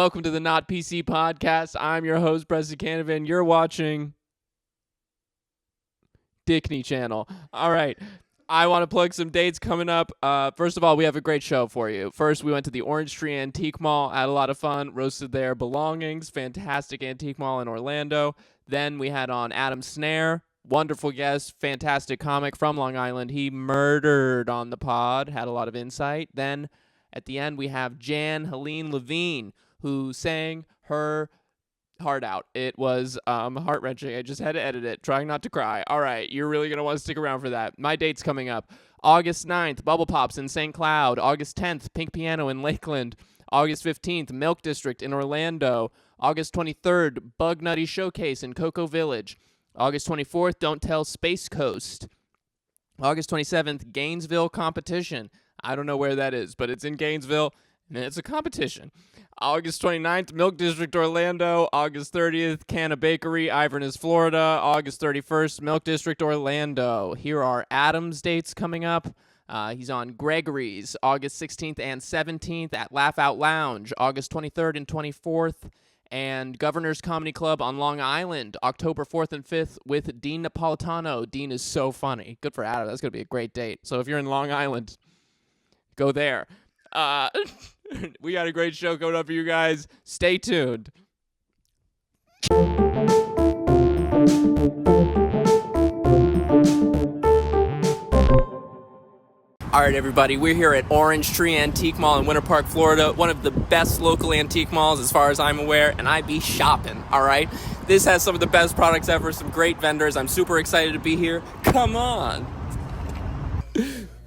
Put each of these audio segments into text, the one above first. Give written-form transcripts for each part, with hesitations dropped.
Welcome to the Not PC Podcast. I'm your host, Preston Canavan. You're watching Dickney Channel. All right. I want to plug some dates coming up. First of all, we have a great show for you. First, we went to the Orange Tree Antique Mall. Had a lot of fun. Roasted their belongings. Fantastic antique mall in Orlando. Then we had on Adam Snair. Wonderful guest. Fantastic comic from Long Island. He murdered on the pod. Had a lot of insight. Then at the end, we have Helene Levine, who sang her heart out. It was heart-wrenching. I just had to edit it, trying not to cry. All right, you're really going to want to stick around for that. My date's coming up. August 9th, Bubble Pops in St. Cloud. August 10th, Pink Piano in Lakeland. August 15th, Milk District in Orlando. August 23rd, Bug Nutty Showcase in Cocoa Village. August 24th, Don't Tell Space Coast. August 27th, Gainesville Competition. I don't know where that is, but it's in Gainesville, and it's a competition. August 29th, Milk District, Orlando. August 30th, Canna Bakery, Iverness, Florida. August 31st, Milk District, Orlando. Here are Adam's dates coming up. He's on Gregory's, August 16th and 17th at Laugh Out Lounge. August 23rd and 24th, and Governor's Comedy Club on Long Island, October 4th and 5th with Dean Napolitano. Dean is so funny. Good for Adam. That's going to be a great date. So if you're in Long Island, go there. We got a great show coming up for you guys. Stay tuned. All right, everybody, we're here at Orange Tree Antique Mall in Winter Park, Florida, one of the best local antique malls as far as I'm aware, and I be shopping, all right? This has some of the best products ever, some great vendors. I'm super excited to be here. Come on.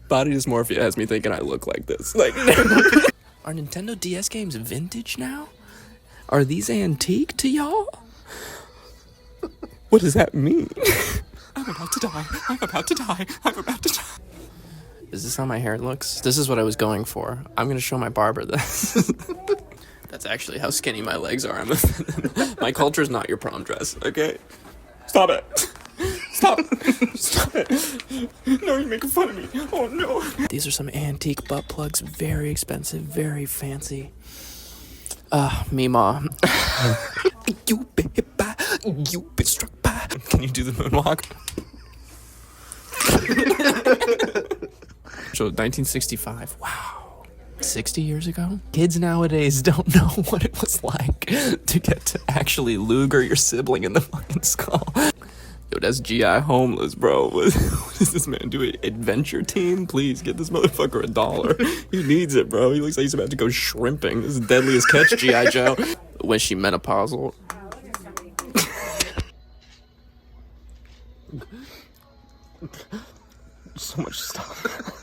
Body dysmorphia has me thinking I look like this. Are Nintendo DS games vintage now? Are these antique to y'all? What does that mean? I'm about to die. I'm about to die. I'm about to die. Is this how my hair looks? This is what I was going for. I'm going to show my barber this. That's actually how skinny my legs are. My culture is not your prom dress, okay? Stop it. Stop. Stop it. No, you're making fun of me. Oh, no. These are some antique butt plugs. Very expensive. Very fancy. Meemaw. You been hit by. You been struck by. Can you do the moonwalk? So, 1965. Wow. 60 years ago? Kids nowadays don't know what it was like to get to actually luger your sibling in the fucking skull. Yo, that's G.I. homeless, bro. What is this man doing? Adventure team? Please, get this motherfucker $1. He needs it, bro. He looks like he's about to go shrimping. This is deadliest catch, G.I. Joe. When she menopausal. So much stuff.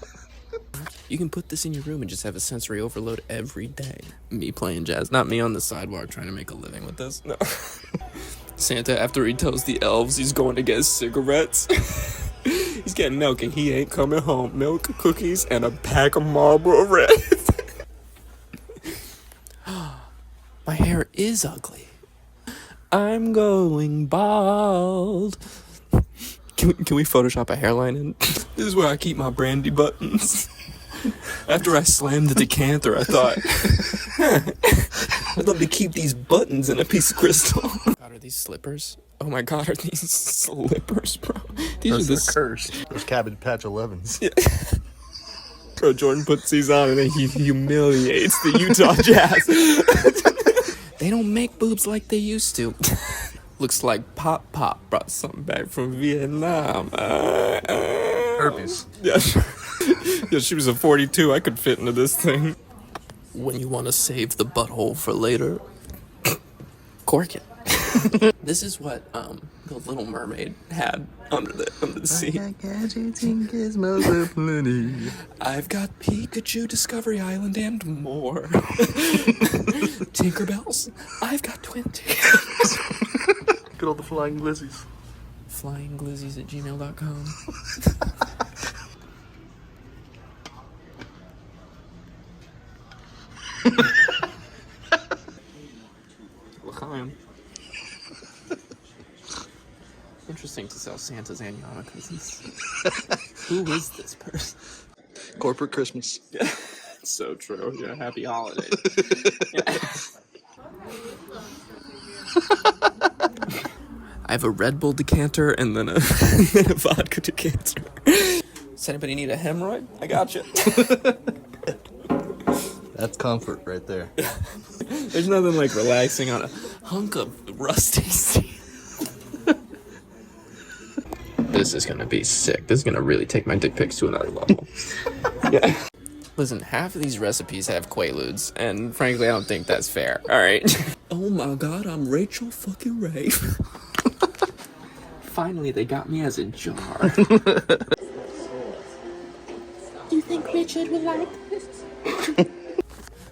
You can put this in your room and just have a sensory overload every day. Me playing jazz. Not me on the sidewalk trying to make a living with this. No. Santa, after he tells the elves he's going to get cigarettes, he's getting milk and he ain't coming home. Milk, cookies, and a pack of Marlboro Reds. My hair is ugly. I'm going bald. Can we Photoshop a hairline in? This is where I keep my brandy buttons. After I slammed the decanter, I thought, I'd love to keep these buttons in a piece of crystal. God, are these slippers? Oh my God, are these slippers, bro? These are cursed. Those Cabbage Patch 11s. Yeah. Bro, Jordan puts these on and then he humiliates the Utah Jazz. They don't make boobs like they used to. Looks like Pop brought something back from Vietnam. Herpes. Yeah, yeah, she was a 42. I could fit into this thing. When you want to save the butthole for later, cork it. This is what the Little Mermaid had under the sea. I got gadgets and gizmos aplenty. I've got Pikachu, Discovery Island, and more. Tinkerbells. I've got 20. Good old the Flying Glizzies. Flyingglizzies@gmail.com. L'chaim. Interesting to sell Santa's and yarmulkes. Who is this person? Corporate Christmas. Yeah, so true. Yeah, happy holidays. Yeah. I have a Red Bull decanter and then a, and then a vodka decanter. Does anybody need a hemorrhoid? I got you. That's comfort right there. There's nothing like relaxing on a hunk of rusty steel. This is gonna be sick. This is gonna really take my dick pics to another level. Yeah. Listen, half of these recipes have Quaaludes, and frankly, I don't think that's fair. All right. Oh my God, I'm Rachel fucking Ray. Finally, they got me as a jar. You think Richard would like this?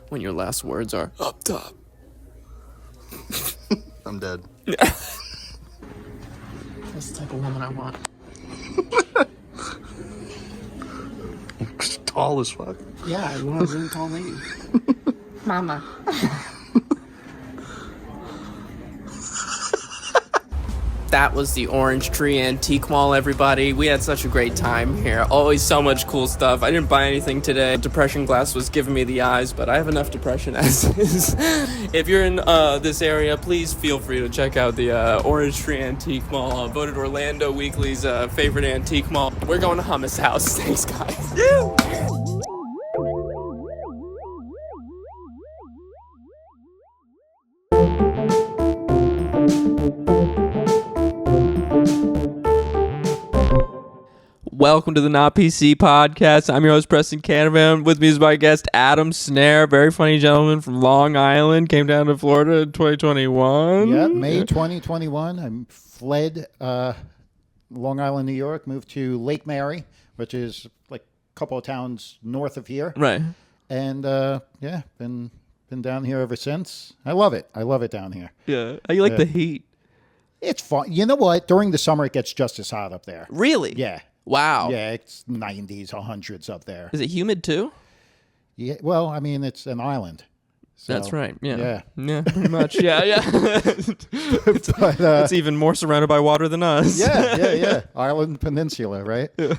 When your last words are up top. I'm dead. That's the type of woman I want. Tall as fuck. Yeah, I want a really tall lady. Mama. That was the Orange Tree Antique Mall, everybody. We had such a great time here. Always so much cool stuff. I didn't buy anything today. Depression glass was giving me the eyes, but I have enough depression as is. If you're in this area, please feel free to check out the Orange Tree Antique Mall. Voted Orlando Weekly's favorite antique mall. We're going to Hummus House. Thanks, guys. Welcome to the Not PC podcast. I'm your host, Preston Canavan. With me is my guest, Adam Snair, very funny gentleman from Long Island. Came down to Florida in 2021. Yeah, May 2021. I fled Long Island, New York, moved to Lake Mary, which is like a couple of towns north of here. Right. And yeah, been down here ever since. I love it. I love it down here. Yeah. How you like the heat? It's fun. You know what? During the summer, it gets just as hot up there. Really? Yeah. Wow. Yeah, it's 90s, 100s up there. Is it humid too? Yeah. Well, I mean, it's an island. So, That's right. Yeah. Yeah. Yeah, pretty much. Yeah. But, It's even more surrounded by water than us. yeah. Island Peninsula, right? Yeah,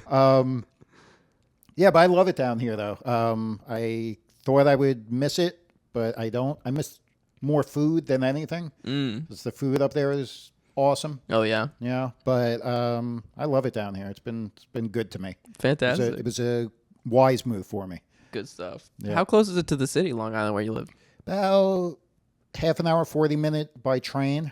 but I love it down here, though. I thought I would miss it, but I don't. I miss more food than anything. 'Cause the food up there is awesome. Oh, yeah. Yeah, but I love it down here. It's been good to me. Fantastic. It was a wise move for me. Good stuff. Yeah. How close is it to the city, Long Island, where you live? About half an hour, 40-minute by train.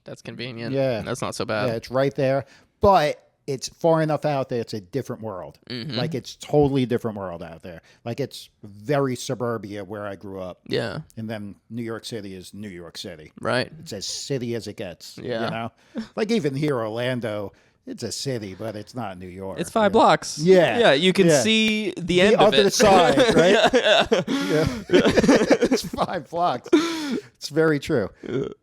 That's convenient. Yeah. That's not so bad. Yeah, it's right there. But it's far enough out that it's a different world. Like, it's totally different world out there. Like, it's very suburbia where I grew up. Yeah. And then New York City is New York City. Right. It's as city as it gets. Yeah. You know? Like, even here, Orlando, it's a city, but it's not New York. It's 5 blocks. Yeah. Yeah, you can Yeah. see the end of other it. side, right? Yeah. It's 5 blocks. It's very true.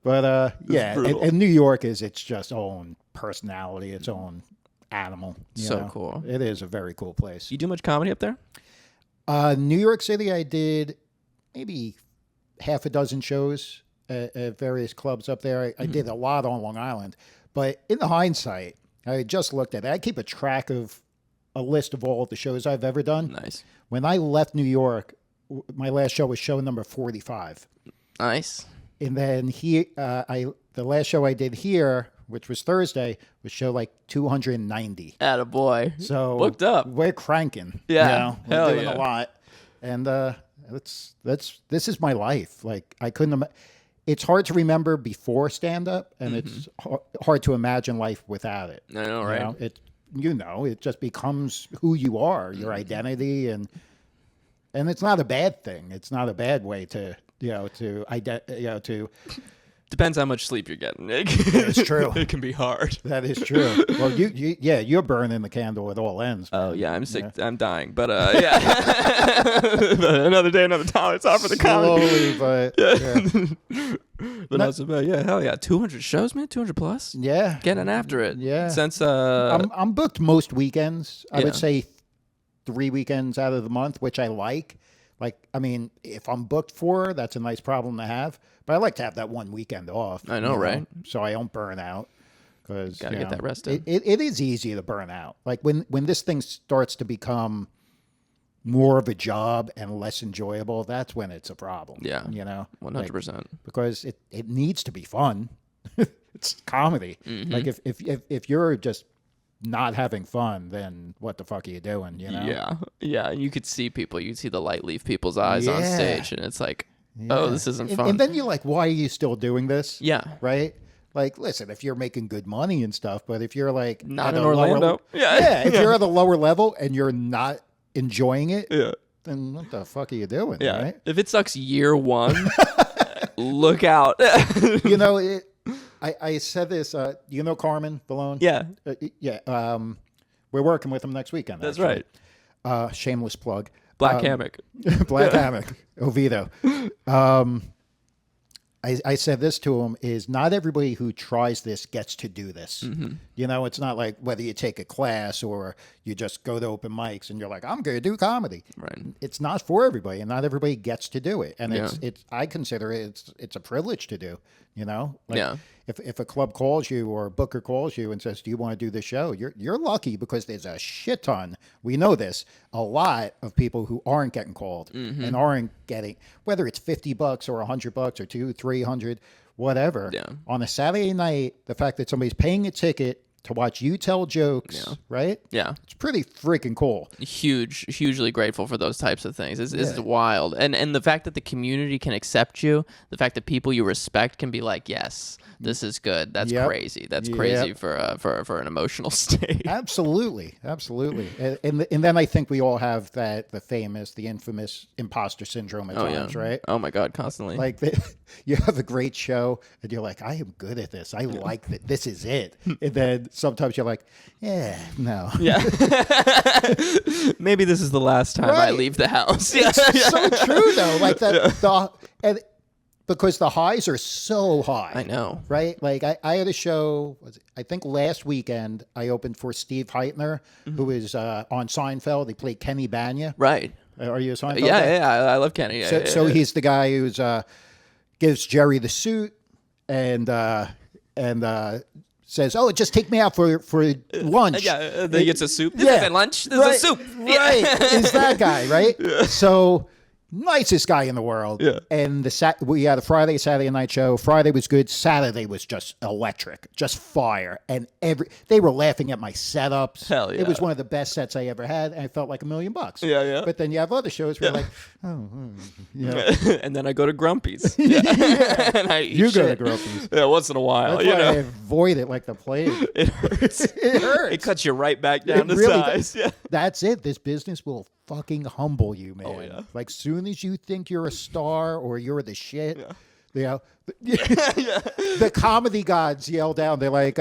But yeah, and New York is its just own personality, its own animal. you So know? cool. It is a very cool place. You do much comedy up there? New York City, I did maybe half a dozen shows at various clubs up there. I did a lot on Long Island. But in the hindsight, I just looked at it. I keep a track of a list of all of the shows I've ever done. Nice. When I left New York, my last show was show number 45. Nice. And then the last show I did here, which was Thursday, was show like 290. Attaboy. So Booked up. We're cranking. Yeah. You know? We're Hell doing yeah. a lot. And this is my life. Like, I couldn't it's hard to remember before stand up, and it's hard to imagine life without it. I know, right? It just becomes who you are, your identity, and it's not a bad thing. It's not a bad way to Depends how much sleep you're getting. It's true. It can be hard. That is true. Well, you're burning the candle at all ends. Oh, yeah, I'm sick. Yeah. I'm dying. But, yeah. But another day, another dollar. It's all for the comedy. Slowly, but yeah. But not so bad. Yeah, hell yeah. 200 shows, man? 200 plus? Yeah. Getting after it. Yeah. Since, I'm booked most weekends. I Yeah. would say 3 weekends out of the month, which I like. Like, I mean, if I'm booked for, that's a nice problem to have. But I like to have that one weekend off. I know, right? So I don't burn out. Because Gotta get that rest in. It is easy to burn out. Like, when this thing starts to become more of a job and less enjoyable, that's when it's a problem. Yeah. You know? 100%. Because it needs to be fun. It's comedy. Like if you're just not having fun, then what the fuck are you doing? You know? Yeah. You could see people. You could see the light leave people's eyes on stage, and it's like, oh, this isn't fun. And then you're like, why are you still doing this? Yeah. Right. Like, listen, if you're making good money and stuff, but if you're like Not at in a Orlando. if you're at a lower level and you're not enjoying it, Yeah. then what the fuck are you doing? Yeah. Right? If it sucks year one, look out. You know, I said this. You know Carmen Balone? Yeah. Yeah. We're working with him next weekend. That's actually. Right. Shameless plug. Black Hammock. Black Hammock. Oviedo. I said this to him is not everybody who tries this gets to do this. You know, it's not like whether you take a class or you just go to open mics and you're like, I'm going to do comedy. Right. It's not for everybody, and not everybody gets to do it. And it's I consider it's a privilege to do. You know, like if a club calls you or a booker calls you and says, do you want to do this show? You're lucky because there's a shit ton. We know this, a lot of people who aren't getting called and aren't getting, whether it's $50 or $100 or $200-300, whatever. Yeah. On a Saturday night, the fact that somebody's paying a ticket to watch you tell jokes, right? Yeah. It's pretty freaking cool. Hugely grateful for those types of things. It's wild. And the fact that the community can accept you, the fact that people you respect can be like, yes, this is good. That's crazy. That's crazy for an emotional state. Absolutely. And then I think we all have the infamous imposter syndrome at times, right? Oh my God, constantly. Like you have a great show and you're like, I am good at this. I like that. This is it. And then sometimes you're like, yeah, no. Yeah. Maybe this is the last time I leave the house. Yeah. It's so true though. Like and because the highs are so high. I know. Right? Like I had a show, I think last weekend I opened for Steve Heitner, who is on Seinfeld. He played Kenny Banya. Right. Are you a Seinfeld Yeah, guy? I love Kenny. So he's the guy who's gives Jerry the suit and says, "Oh, just take me out for lunch." Then he gets a soup. This isn't lunch. This is a soup. Right. Is that guy, right? Yeah. So nicest guy in the world. Yeah. And we had a Friday, Saturday night show. Friday was good. Saturday was just electric, just fire. And they were laughing at my setups. Hell yeah. It was one of the best sets I ever had, and I felt like $1 million. Yeah. But then you have other shows where like, and then I go to Grumpy's. And I eat go to shit. Grumpy's. Yeah, once in a while. That's why I avoid it like the plague. It hurts. It hurts. It cuts you right back down to really size. Yeah. That's it. This business will fucking humble you, man. Oh, yeah. Like soon as you think you're a star or you're the shit, the comedy gods yell down. They're like,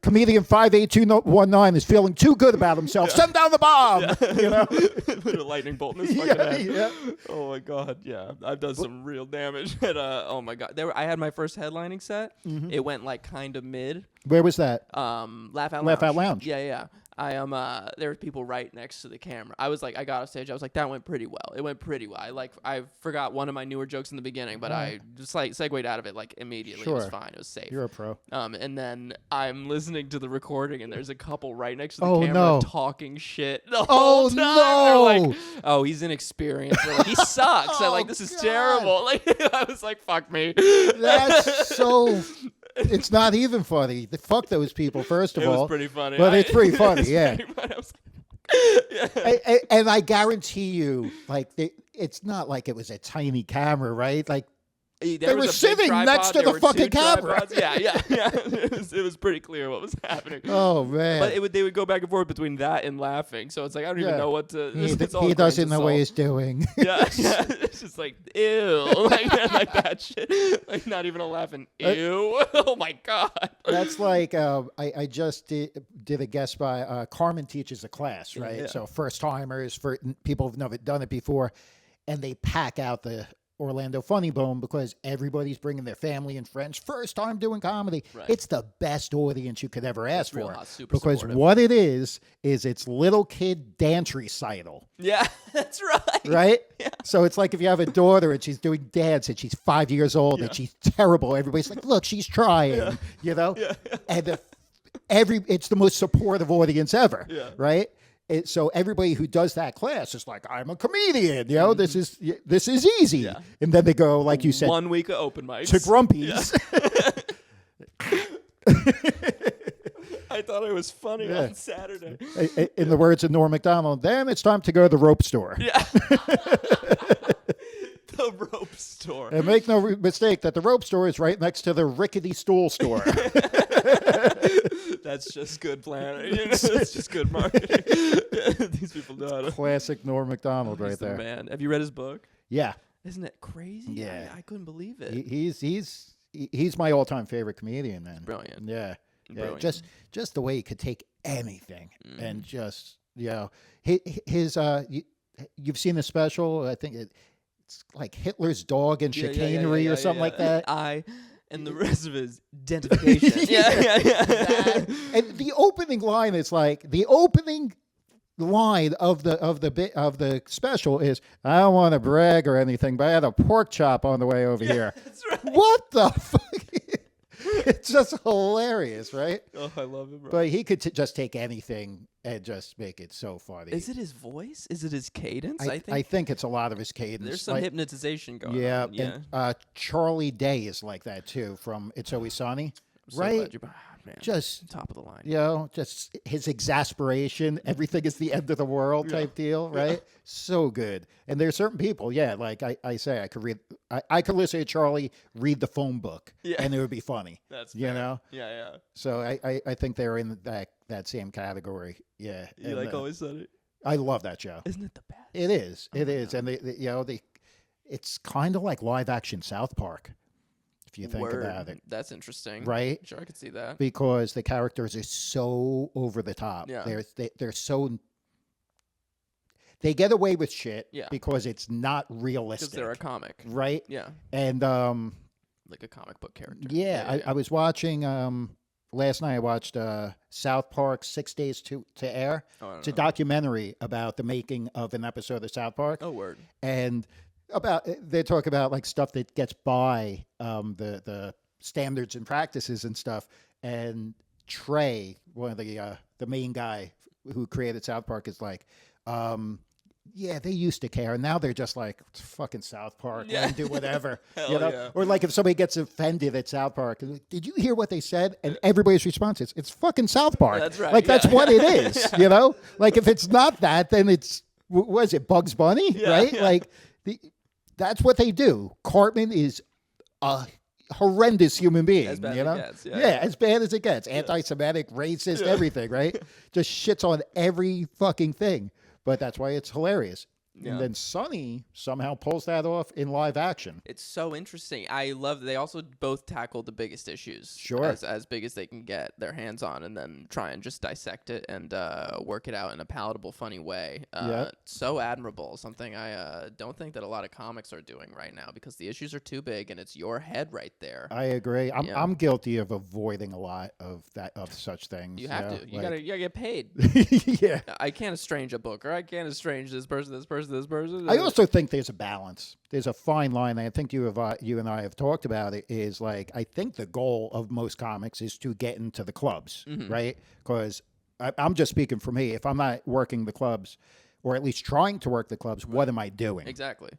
comedian 58219 is feeling too good about himself. Send down the bomb. You know, Put a lightning bolt in his fucking head. Yeah. Oh my God. Yeah, I've done some real damage. And, oh my God, I had my first headlining set. It went like kind of mid. Where was that? Laugh Out Lounge. Yeah. I am. There were people right next to the camera. I was like, I got off stage. I was like, that went pretty well. It went pretty well. I forgot one of my newer jokes in the beginning, but I just like segued out of it like immediately. Sure. It was fine. It was safe. You're a pro. And then I'm listening to the recording, and there's a couple right next to the camera talking shit the whole time. No. Like, oh, he's inexperienced. Like, he sucks. I'm like, this is terrible. Like, I was like, fuck me. That's so. It's not even funny. Fuck those people, first of all. It was pretty funny. But it's pretty funny, yeah. Pretty funny. I was like, and I guarantee you, like, it's not like it was a tiny camera, right? Like, they were sitting next to the fucking camera. Yeah. It was pretty clear what was happening. Oh, man. But they would go back and forth between that and laughing. So it's like, I don't even know what to... He doesn't know what he's doing. Yeah. It's just like, ew. like that shit. Like, not even a laughing, ew. Oh, my God. That's like, I just did a guest by, Carmen teaches a class, right? Yeah. So first-timers, for people who've never done it before, and they pack out the Orlando Funny Bone because everybody's bringing their family and friends. First time doing comedy. Right. It's the best audience you could ever ask for. Hot, because supportive. what it is it's little kid dance recital. Yeah, that's right. Right? Yeah. So it's like if you have a daughter and she's doing dance and she's 5 years old and she's terrible. Everybody's like, look, she's trying, you know? Yeah. And it's the most supportive audience ever. Yeah. Right? So everybody who does that class is like, I'm a comedian, you know, this is easy. Yeah. And then they go, like you said, 1 week of open mics to Grumpy's. I thought it was funny Yeah. on Saturday. In the words of Norm Macdonald, then it's time to go to the rope store. Yeah. The rope store. And make no mistake that the rope store is right next to the rickety stool store. That's just good planning. You know, that's just good marketing. These people know how to. Classic Norm Macdonald right He's the there. man. Have you read his book? Yeah. Isn't it crazy? Yeah. I couldn't believe it. He's my all-time favorite comedian, man. Brilliant. Yeah. Brilliant. Just the way he could take anything and just, his you've seen the special, I think it's like Hitler's dog and chicanery or something like that. And the rest of his identification. And the opening line is like the opening line of the special is, I don't want to brag or anything, but I had a pork chop on the way over here. That's right. What the fuck? It's just hilarious, right? Oh, I love it, bro. But he could just take anything and just make it so funny. Is it his voice? Is it his cadence? I think it's a lot of his cadence. There's some hypnotization going yeah, on. Yeah. And Charlie Day is like that too from It's Always Sunny, So right? glad you man, Just top of the line. just his exasperation, everything is the end of the world type deal, right? So good. And there's certain people, like I say, I could read, I could listen to Charlie read the phone book, and it would be funny. That's you fair. know. Yeah. So I think they're in that same category. Yeah. You and, Always Sunny? I love that show. Isn't it the best? It is. It is, and it's kind of like live action South Park, if you think about it. That's interesting. Right? Sure, I could see that. Because the characters are so over the top. Yeah. They're so. They get away with shit Yeah. because it's not realistic. Because they're a comic. Right? Yeah. And Like a comic book character. I was watching last night. I watched South Park 6 Days to Air. Oh, I don't It's a know. documentary about the making of an episode of South Park. Oh, word. And they talk about like stuff that gets by the standards and practices and stuff. And Trey, one of the main guy who created South Park, is like, they used to care. Now they're just like, it's fucking South Park. Let them do whatever. Hell you know? yeah. Or like if somebody gets offended at South Park, did you hear what they said? And everybody's response is, it's fucking South Park. That's right. Like that's Yeah. what it is. You know? Like if it's not that, then it's, what is it, Bugs Bunny? Yeah, right? yeah. Like that's what they do. Cartman is a horrendous human being. As bad you as know? it gets, yeah. As bad as it gets. Anti-Semitic, racist, everything, right? Just shits on every fucking thing. But that's why it's hilarious. Yeah. And then Sonny somehow pulls that off in live action. It's so interesting. I love they also both tackle the biggest issues. Sure. As big as they can get their hands on and then try and just dissect it and work it out in a palatable, funny way. So admirable. Something I don't think that a lot of comics are doing right now because the issues are too big and it's your head right there. I agree. I'm guilty of avoiding a lot of such things. You have to. You gotta get paid. Yeah. I can't estrange a book, or I can't estrange this person. I also think there's a balance. There's a fine line. And I think you and I have talked about it. Is like I think the goal of most comics is to get into the clubs, right? Because I'm just speaking for me. If I'm not working the clubs, or at least trying to work the clubs, what am I doing? Exactly.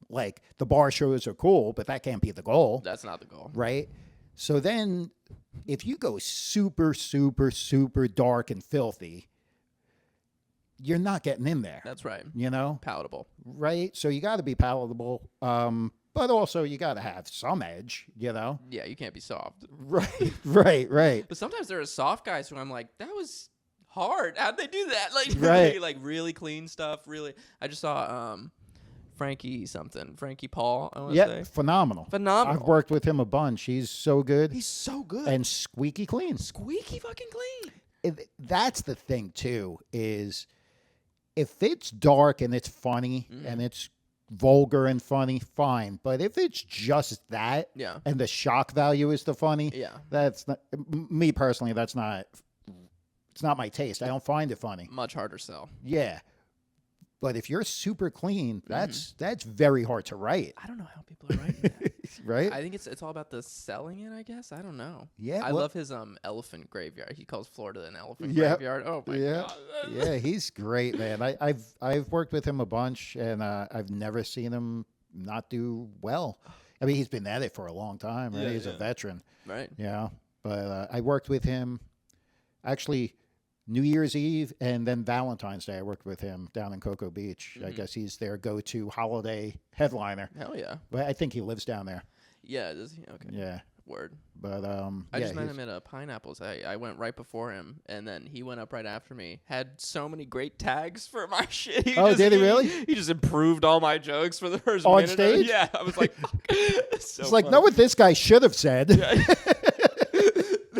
Like the bar shows are cool, but that can't be the goal. That's not the goal. Right? So then if you go super, super, super dark and filthy, you're not getting in there. That's right. You know? Palatable. Right? So you got to be palatable, but also you got to have some edge, you know? Yeah, you can't be soft. Right. But sometimes there are soft guys who I'm like, that was hard. How'd they do that? Like, Right. like really clean stuff. Really, I just saw Frankie Paul. I want to say Phenomenal. phenomenal. I've worked with him a bunch. He's so good. He's so good and squeaky clean. squeaky fucking clean. That's the thing too. Is if it's dark and it's funny and it's vulgar and funny, fine. But if it's just that, and the shock value is the funny, that's not me personally. That's not. It's not my taste. I don't find it funny. Much harder sell. Yeah. But if you're super clean, that's very hard to write. I don't know how people are writing that. Right? I think it's all about the selling it, I guess. I don't know. Yeah. I love his elephant graveyard. He calls Florida an elephant graveyard. Oh my god. Yeah, he's great, man. I've worked with him a bunch, and I've never seen him not do well. I mean, he's been at it for a long time. Right? He's a veteran. Right. Yeah. But I worked with him actually New Year's Eve and then Valentine's Day. I worked with him down in Cocoa Beach. I guess he's their go-to holiday headliner. Hell yeah. But I think he lives down there. Yeah, does he? Okay. Yeah. Word. But I just met him at Pineapples. I went right before him, and then he went up right after me. Had so many great tags for my shit. Did he really? He just improved all my jokes for the first On minute. stage? Yeah, I was like, fuck. It's like, know what this guy should have said. Yeah.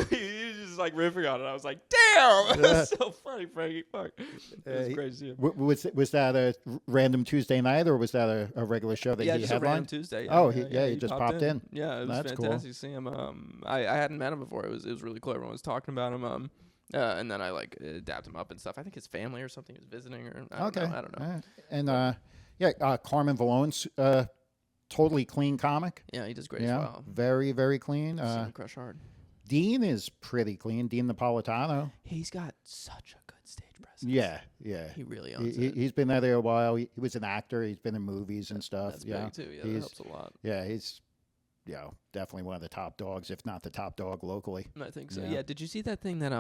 He was just like riffing on it. I was like, damn, that's so funny, Frankie. Fuck. It was crazy. Was that a random Tuesday night, or was that a regular show that he just a random headlined? Tuesday. Oh, he just popped in. Yeah, it was That's fantastic cool. to see him. I hadn't met him before. It was really cool. Everyone was talking about him. And then I dapped him up and stuff. I think his family or something was visiting, or I don't know. All right. And Carmen Vallone's totally clean comic. Yeah, he does great as well. Very, very clean. Seen him crush hard. Dean is pretty clean. Dean Napolitano. He's got such a good stage presence. Yeah. He really owns it. He's been there a while. He was an actor. He's been in movies and stuff. That's big too. Yeah, that helps a lot. Yeah, he's definitely one of the top dogs, if not the top dog locally. I think so. Yeah. Did you see that thing that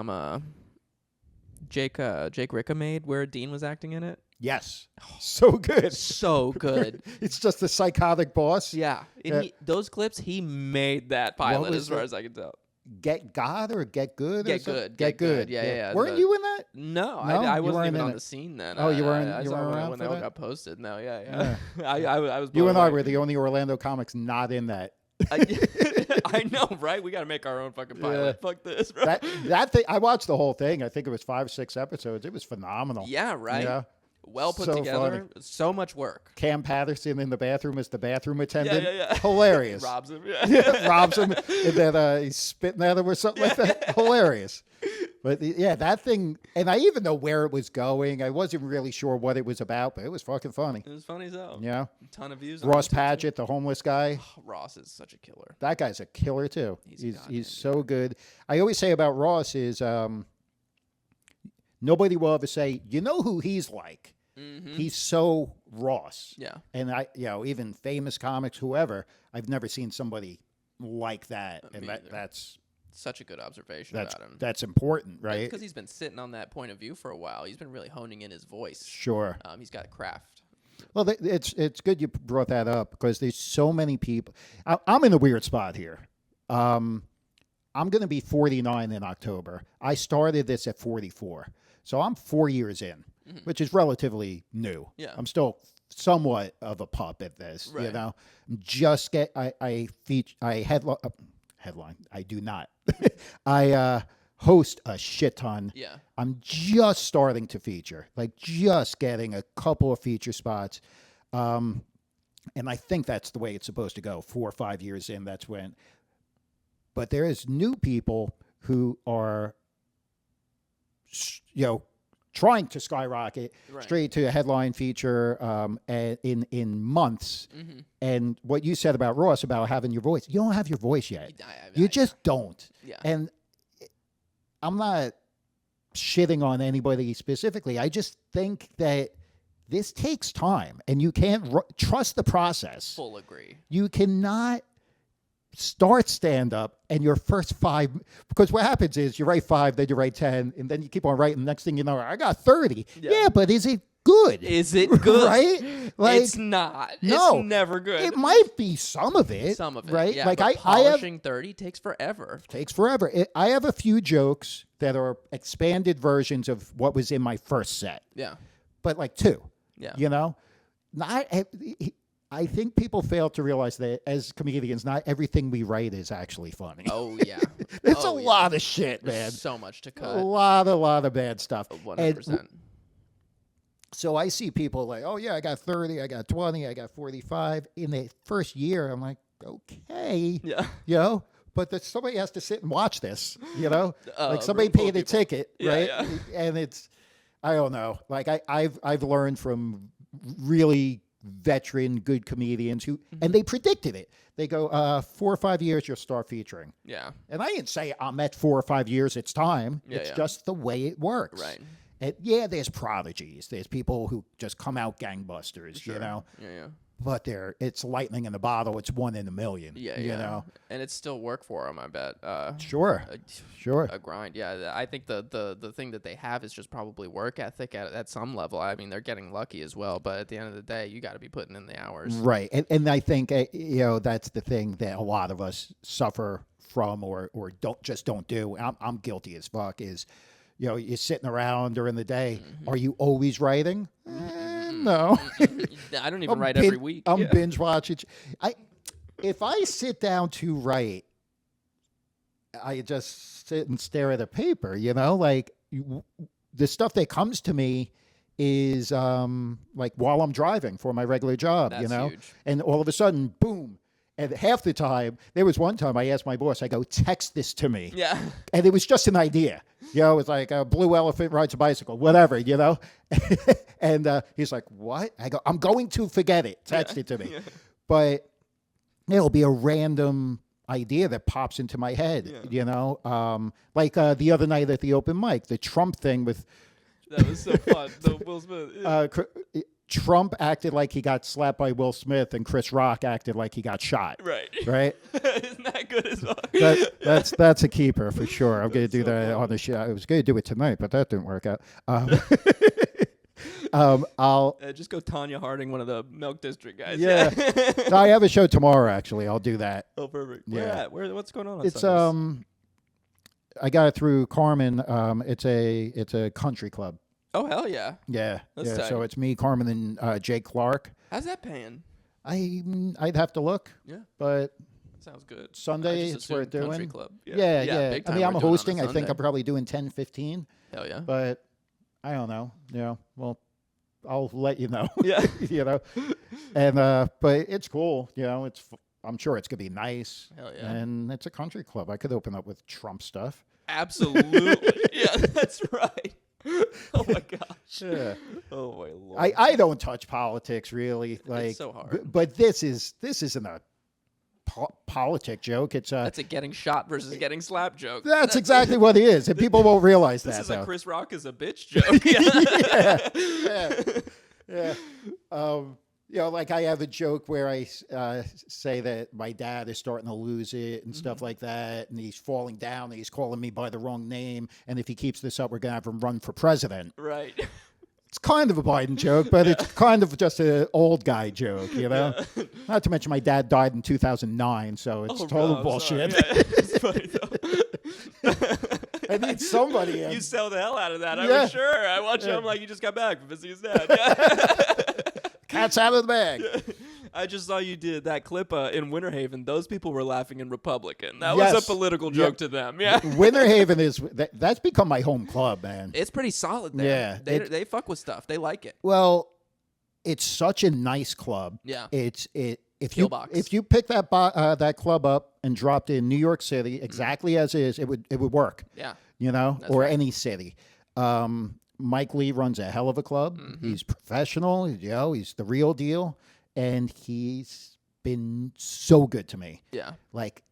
Jake Ricca made where Dean was acting in it? Yes. So good. So good. It's just the psychotic boss. Yeah. And those clips, he made that pilot as far as I can tell. Get God or Get Good? Get Good. Get Good. Yeah. Weren't you in that? No, No? I You wasn't weren't even in on it. the scene then. Oh, you weren't. I You saw weren't when around when for they all that? got posted. No, yeah. I was. You and I blown were away. the only Orlando comics not in that. I know, right? We got to make our own fucking pilot. Yeah. Fuck this, bro. That thing, I watched the whole thing. I think it was 5, 6 episodes. It was phenomenal. Yeah, right. Yeah. Well put So together. So much work. Cam Patterson in the bathroom as the bathroom attendant. Yeah. Hilarious. Robs him. Yeah, robs him, and then he's spitting at him or something like that. Hilarious. But that thing, and I even know where it was going. I wasn't really sure what it was about, but it was fucking funny. It was funny as hell. Yeah. A ton of views. on Ross it, too. Padgett, the homeless guy. Ross is such a killer. That guy's a killer too. He's He's so good. I always say about Ross is nobody will ever say, you know who he's like. Mm-hmm. He's so Ross. Yeah. And even famous comics, whoever, I've never seen somebody like that. And Me either. that's Such a good observation about him. that's important, right? Because he's been sitting on that point of view for a while. He's been really honing in his voice. Sure. He's got craft. Well, it's good you brought that up because there's so many people. I'm in a weird spot here. I'm going to be 49 in October. I started this at 44. So I'm 4 years in, which is relatively new. Yeah. I'm still somewhat of a pup at this, Right. you know. Just headline. I do not. I host a shit ton. Yeah. I'm just starting to feature, like just getting a couple of feature spots. And I think that's the way it's supposed to go. 4 or 5 years in, that's when. But there is new people who are, trying to skyrocket straight to a headline feature in months. Mm-hmm. And what you said about Ross, about having your voice, you don't have your voice yet. You just don't. Yeah. And I'm not shitting on anybody specifically. I just think that this takes time, and you can't trust the process. Full agree. You cannot start stand-up and your first 5, because what happens is you write 5, then you write 10, and then you keep on writing. Next thing you know, I got 30. Yeah, but is it good? Is it good? Right? Like, it's not. No. It's never good. It might be some of it. Some of it. Right? Yeah, Like but I have polishing 30 takes forever. takes forever. I have a few jokes that are expanded versions of what was in my first set, Yeah. but like 2. Yeah. You know, I think people fail to realize that as comedians, not everything we write is actually funny. Oh, yeah. There's a lot of shit, man. There's so much to A cut. lot of bad stuff. 100%. And so I see people like, oh yeah, I got 30, I got 20, I got 45 in the first year. I'm like, okay, Yeah. But somebody has to sit and watch this, like somebody room full paid of a people. ticket, Yeah, right? yeah. And it's, I don't know. Like I've learned from really veteran good comedians who, and they predicted it. They go, 4 or 5 years, you'll start featuring. Yeah. And I didn't say I'm at 4 or 5 years, it's time. Yeah, It's yeah. just the way it works. Right. And yeah, there's prodigies. There's people who just come out gangbusters, Sure. you know. Yeah, yeah. but it's lightning in the bottle. It's one in a million. Yeah, you yeah. know. And it's still work for them, I bet. Sure. A grind. Yeah, I think the thing that they have is just probably work ethic at some level. I mean, they're getting lucky as well, but at the end of the day, you got to be putting in the hours. Right. And I think, that's the thing that a lot of us suffer from or don't do. I'm guilty as fuck is, you're sitting around during the day. Are you always writing? No. I don't even write every week. I'm binge watching. If I sit down to write, I just sit and stare at a paper, like the stuff that comes to me is like while I'm driving for my regular job, That's huge. and all of a sudden, boom. And half the time, there was one time I asked my boss, I go, text this to me. Yeah. And it was just an idea. It's like a blue elephant rides a bicycle, whatever, And he's like, what? I go, I'm going to forget it. Text it to me. Yeah. But it'll be a random idea that pops into my head, like the other night at the open mic, the Trump thing with. That was so fun. The Will Smith. Yeah. Trump acted like he got slapped by Will Smith, and Chris Rock acted like he got shot. Right. Isn't that good as well? That's a keeper for sure. I'm going to do that on the show. I was going to do it tonight, but that didn't work out. I'll just go Tanya Harding, one of the Milk District guys. Yeah. No, I have a show tomorrow. Actually, I'll do that. Oh, perfect. Yeah. What's going on? It's Sundays? I got it through Carmen. It's a country club. Oh, hell yeah. Yeah. That's tight. So it's me, Carmen, and Jake Clark. How's that paying? I'd have to look. Yeah. but Sounds good. Sunday I just it's worth assumed country doing. Club. Yeah. Big I time mean, I'm we're doing on a hosting. I think Sunday. I'm probably doing 10, 15. Hell yeah. But I don't know. Well, I'll let you know. Yeah. And but it's cool. I'm sure it's gonna be nice. Hell yeah. And it's a country club. I could open up with Trump stuff. Absolutely. Yeah, that's right. Oh my gosh. Yeah. Oh my lord. I don't touch politics really. Like, It's so hard. But this isn't a politic joke. It's That's a getting shot versus getting slapped joke. That's exactly what it is, and people won't realize This that. is though. a Chris Rock is a bitch joke. Yeah. Like I have a joke where I say that my dad is starting to lose it and stuff like that, and he's falling down, and he's calling me by the wrong name, and if he keeps this up, we're gonna have him run for president. Right. It's kind of a Biden joke, but it's kind of just an old guy joke, Yeah. Not to mention my dad died in 2009, so it's total I'm bullshit. sorry. Yeah, it's funny though. I need somebody. You sell the hell out of that. I Yeah. was sure. I watched him like you just got back from visiting his dad. Yeah. Cat's out of the bag. I just saw you did that clip in Winter Haven. Those people were laughing in Republican. That Yes. was a political joke to them. Yeah. Winter Haven that's become my home club, man. It's pretty solid there. Yeah, They fuck with stuff. They like it. Well, it's such a nice club. Yeah. If Killbox. you pick that club up and dropped in New York City exactly as is, it would work. Yeah. Or right. any city. Mike Lee runs a hell of a club. He's professional. He's the real deal, and he's been so good to me. Yeah. Like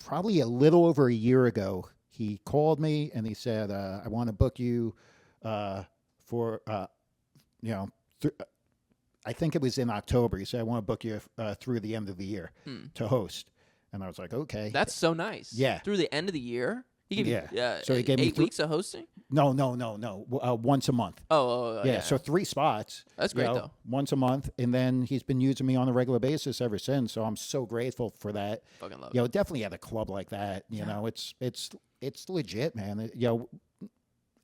probably a little over a year ago, he called me and he said, "I want to book you for I think it was in October. He said, I want to book you through the end of the year to host." And I was like, okay. That's so nice. Yeah. Through the end of the year? He gave Yeah. you So he gave me 8 weeks of hosting? No. Once a month. Yeah. So 3 spots. That's great, though. Once a month. And then he's been using me on a regular basis ever since. So I'm so grateful for that. Fucking love it. Definitely at a club like that. It's legit, man.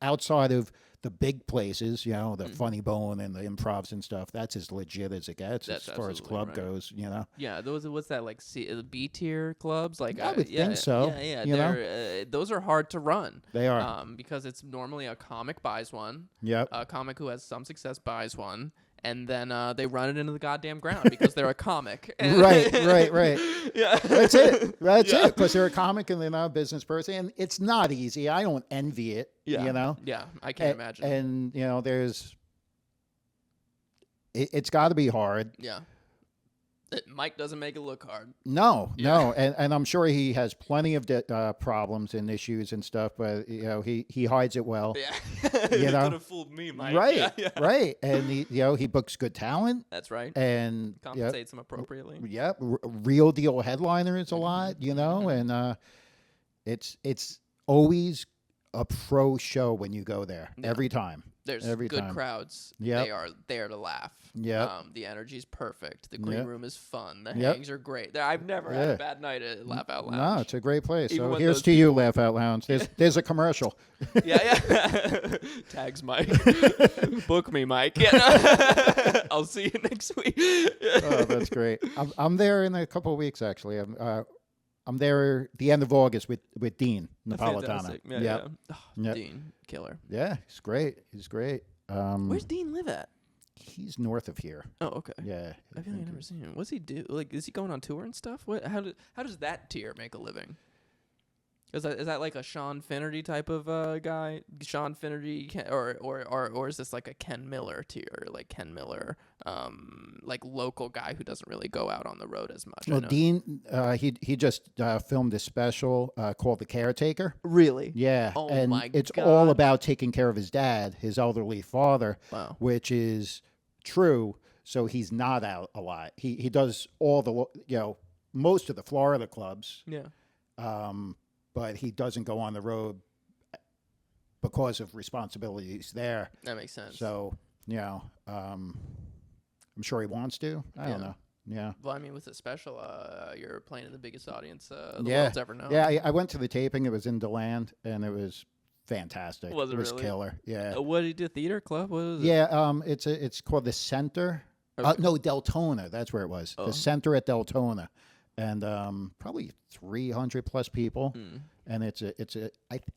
Outside of the big places, the Funny Bone and the Improvs and stuff, that's as legit as it gets That's as far as absolutely club right. goes, Yeah, what's that, like B tier clubs? Like I would think so, Yeah. Those are hard to run. They are. Because it's normally a comic buys one. Yep. A comic who has some success buys one. And then they run it into the goddamn ground because they're a comic. Right. Yeah. That's it. Because they're a comic and they're not a business person. And it's not easy. I don't envy it, Yeah. Yeah, I can't imagine. And, it's got to be hard. Yeah. Mike doesn't make it look hard. No, and I'm sure he has plenty of problems and issues and stuff, but he hides it well. Yeah, You know? could have fooled me, Mike. Right, Yeah. right, and he books good talent That's right. and Compensates them appropriately. Yep, real deal headliners a lot, and it's always a pro show when you go there every time. There's every good time. crowds. Yep. They are there to laugh. Yep. The energy's perfect. The green Yep. room is fun. The Yep. hangs are great. I've never had a bad night at Laugh Out Lounge. No, it's a great place. Even So when here's those to you, Laugh Out Lounge. There's a commercial. Yeah. Tags Mike. Book me, Mike. Yeah. I'll see you next week. Oh, that's great. I'm there in a couple of weeks actually. I'm there the end of August with Dean Napolitano. Fantastic. Yeah. Yep. Oh, Yep. Dean, killer. Yeah, he's great. He's great. Where's Dean live at? He's north of here. Oh, okay. Yeah. I feel like I've never seen him. What's he do? Like, is he going on tour and stuff? What? How does that tier make a living? Is that like a Sean Finnerty type of guy? Sean Finnerty, or is this like a Ken Miller tier? Like Ken Miller, like local guy who doesn't really go out on the road as much. Well, Dean, he just filmed a special called The Caretaker. Really? Yeah, Oh and my it's God. all about taking care of his dad, his elderly father, Wow. which is true. So he's not out a lot. He does all the most of the Florida clubs, Yeah. but he doesn't go on the road because of responsibilities there. That makes sense. So I'm sure he wants to. I don't know. Yeah. Well, I mean, with the special, you're playing in the biggest audience the Yeah. world's ever known. Yeah, I went to the taping. It was in DeLand, and it was fantastic. Was it was really? killer. Yeah. What did he do? Theater club? What was it? Yeah, it's called the Center. Okay. No, Deltona. That's where it was. Oh. The Center at Deltona, and probably 300 plus people. And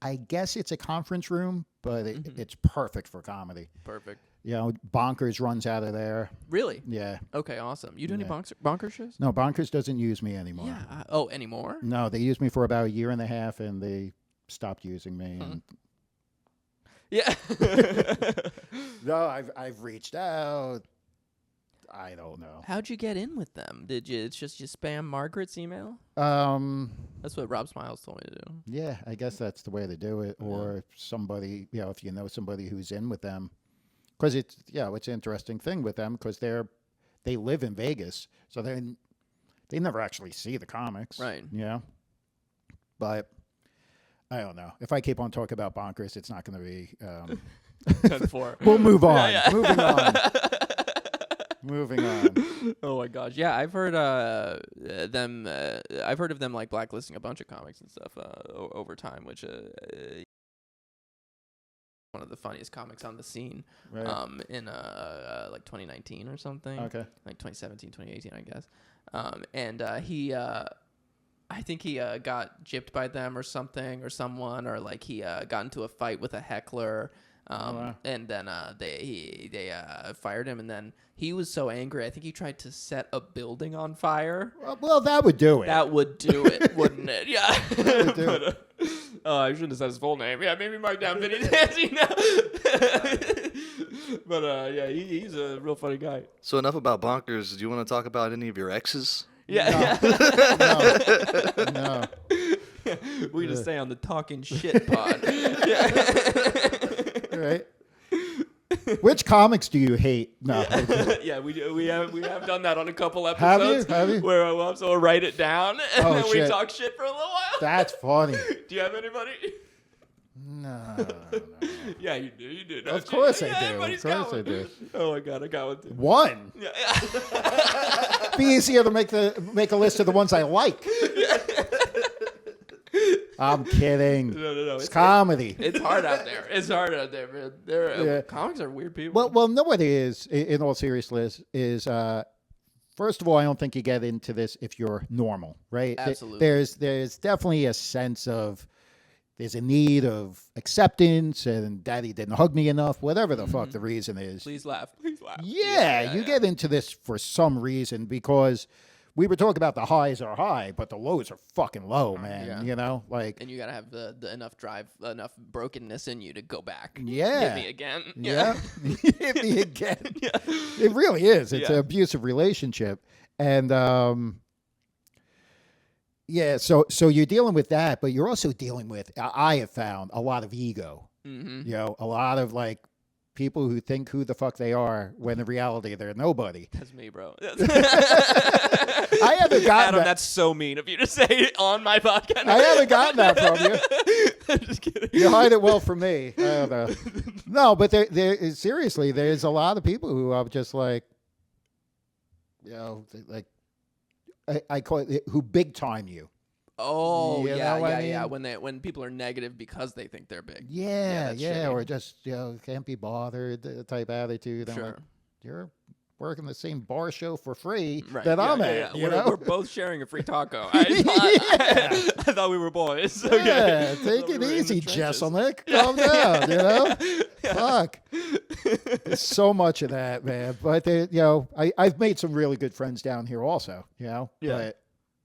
I guess it's a conference room, but it's perfect for comedy. Perfect. Bonkers runs out of there. Really? Yeah. Okay, awesome. You do any bonker shows? No, Bonkers doesn't use me anymore. Yeah. Anymore? No, they used me for about a year and a half, and they stopped using me. And Yeah. no, I've reached out. I don't know. How'd you get in with them? It's just you spam Margaret's email? That's what Rob Smiles told me to do. Yeah, I guess that's the way to do it. Or somebody, if you know somebody who's in with them, because it's an interesting thing with them because they live in Vegas, so they never actually see the comics, Right. Yeah, but I don't know. If I keep on talking about Bonkers, it's not going to be. 10-4. We'll move on. Yeah. Moving on. Moving on. Oh my gosh, yeah, I've heard them. I've heard of them like blacklisting a bunch of comics and stuff over time, which one of the funniest comics on the scene. Right. In like 2019 or something. Okay. Like 2017, 2018, I guess. And he. I think he got gypped by them or something or someone, or like he got into a fight with a heckler. Wow. And then they fired him, and then he was so angry. I think he tried to set a building on fire. Well, that would do it. That would do it, wouldn't it? Yeah. That would do it. I shouldn't have said his full name. Yeah, maybe mark down Vinny Dancy now. But yeah, he's a real funny guy. So enough about bonkers. Do you want to talk about any of your exes? Yeah. No. We just stay on the talking shit pod. Yeah. Right. Which comics do you hate? No. Yeah, we do. We have done that on a couple episodes. Have you? Where we'll also write it down and Oh, then we shit. talk shit for a little while. That's funny. Do you have anybody? No. Yeah, you do. You do. don't Of you? course I Yeah, do. everybody's Of course got one. I do. Oh my god, I got one too. One. Yeah. Be easier to make a list of the ones I like. I'm kidding. No. It's comedy. It's hard out there. It's hard out there, man. Yeah. Comics are weird people. Well, no, what it is, in all seriousness, is first of all, I don't think you get into this if you're normal, right? Absolutely. There's definitely a sense of there's a need of acceptance, and daddy didn't hug me enough, whatever the fuck the reason is. Please laugh. Please laugh. Yeah, you get into this for some reason because we were talking about the highs are high, but the lows are fucking low, man. Yeah. You know, like And you gotta have the enough drive, enough brokenness in you to go back. yeah, Hit me again. yeah, hit me again. Yeah. It really is. It's Yeah. an abusive relationship, and yeah. So you're dealing with that, but you're also dealing with. I have found a lot of ego. Mm-hmm. You know, a lot of like people who think who the fuck they are when in reality they're nobody. That's me, bro. I haven't gotten Adam, that. that's so mean of you to say on my podcast. I haven't gotten that from you. I'm just kidding. You hide it well from me. I don't know. No, but there seriously, there's a lot of people who are just like, you know, like I call it who big time you. Oh, You yeah, know what yeah, I yeah. mean? When people are negative because they think they're big. Yeah, that's yeah, shitty. or just can't be bothered type attitude. I'm Sure. like, you're working the same bar show for free Right. that yeah, I'm yeah, at. yeah. You know, We're both sharing a free taco. I thought we were boys. Okay. yeah, take Thought we it were in the easy, trenches. Jesselnick. Calm down. You know, fuck. There's so much of that, man. But I've made some really good friends down here, also. You know, Yeah. but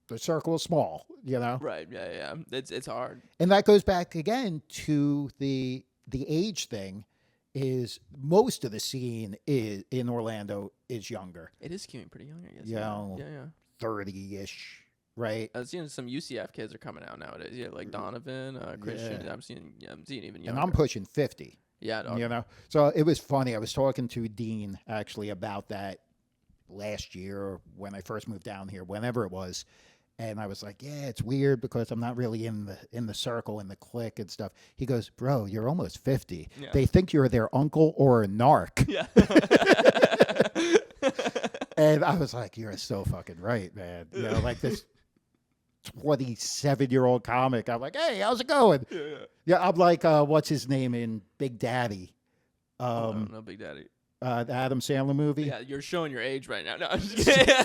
the circle is small. You know, Right. Yeah. Yeah. It's hard. and that goes back again to the age thing. Is most of the scene is in Orlando is younger, It is skewing pretty young, I guess. Yeah. Yeah. Yeah. 30-ish, right? I've seen some UCF kids are coming out nowadays. Yeah, like Donovan, Christian. Yeah. I'm seeing even And younger. I'm pushing 50. Yeah. Dog. You know, so it was funny. I was talking to Dean actually about that last year when I first moved down here, whenever it was, and I was like, "Yeah, it's weird because I'm not really in the circle, in the clique and stuff." He goes, "Bro, you're almost 50. Yeah. They think you're their uncle or a narc." Yeah. And I was like, "You're so fucking right, man." You know, like this 27-year-old comic. I'm like, "Hey, how's it going?" Yeah. Yeah, I'm like, what's his name in Big Daddy? No, Big Daddy. The Adam Sandler movie. Yeah, you're showing your age right now. No, I'm just kidding. I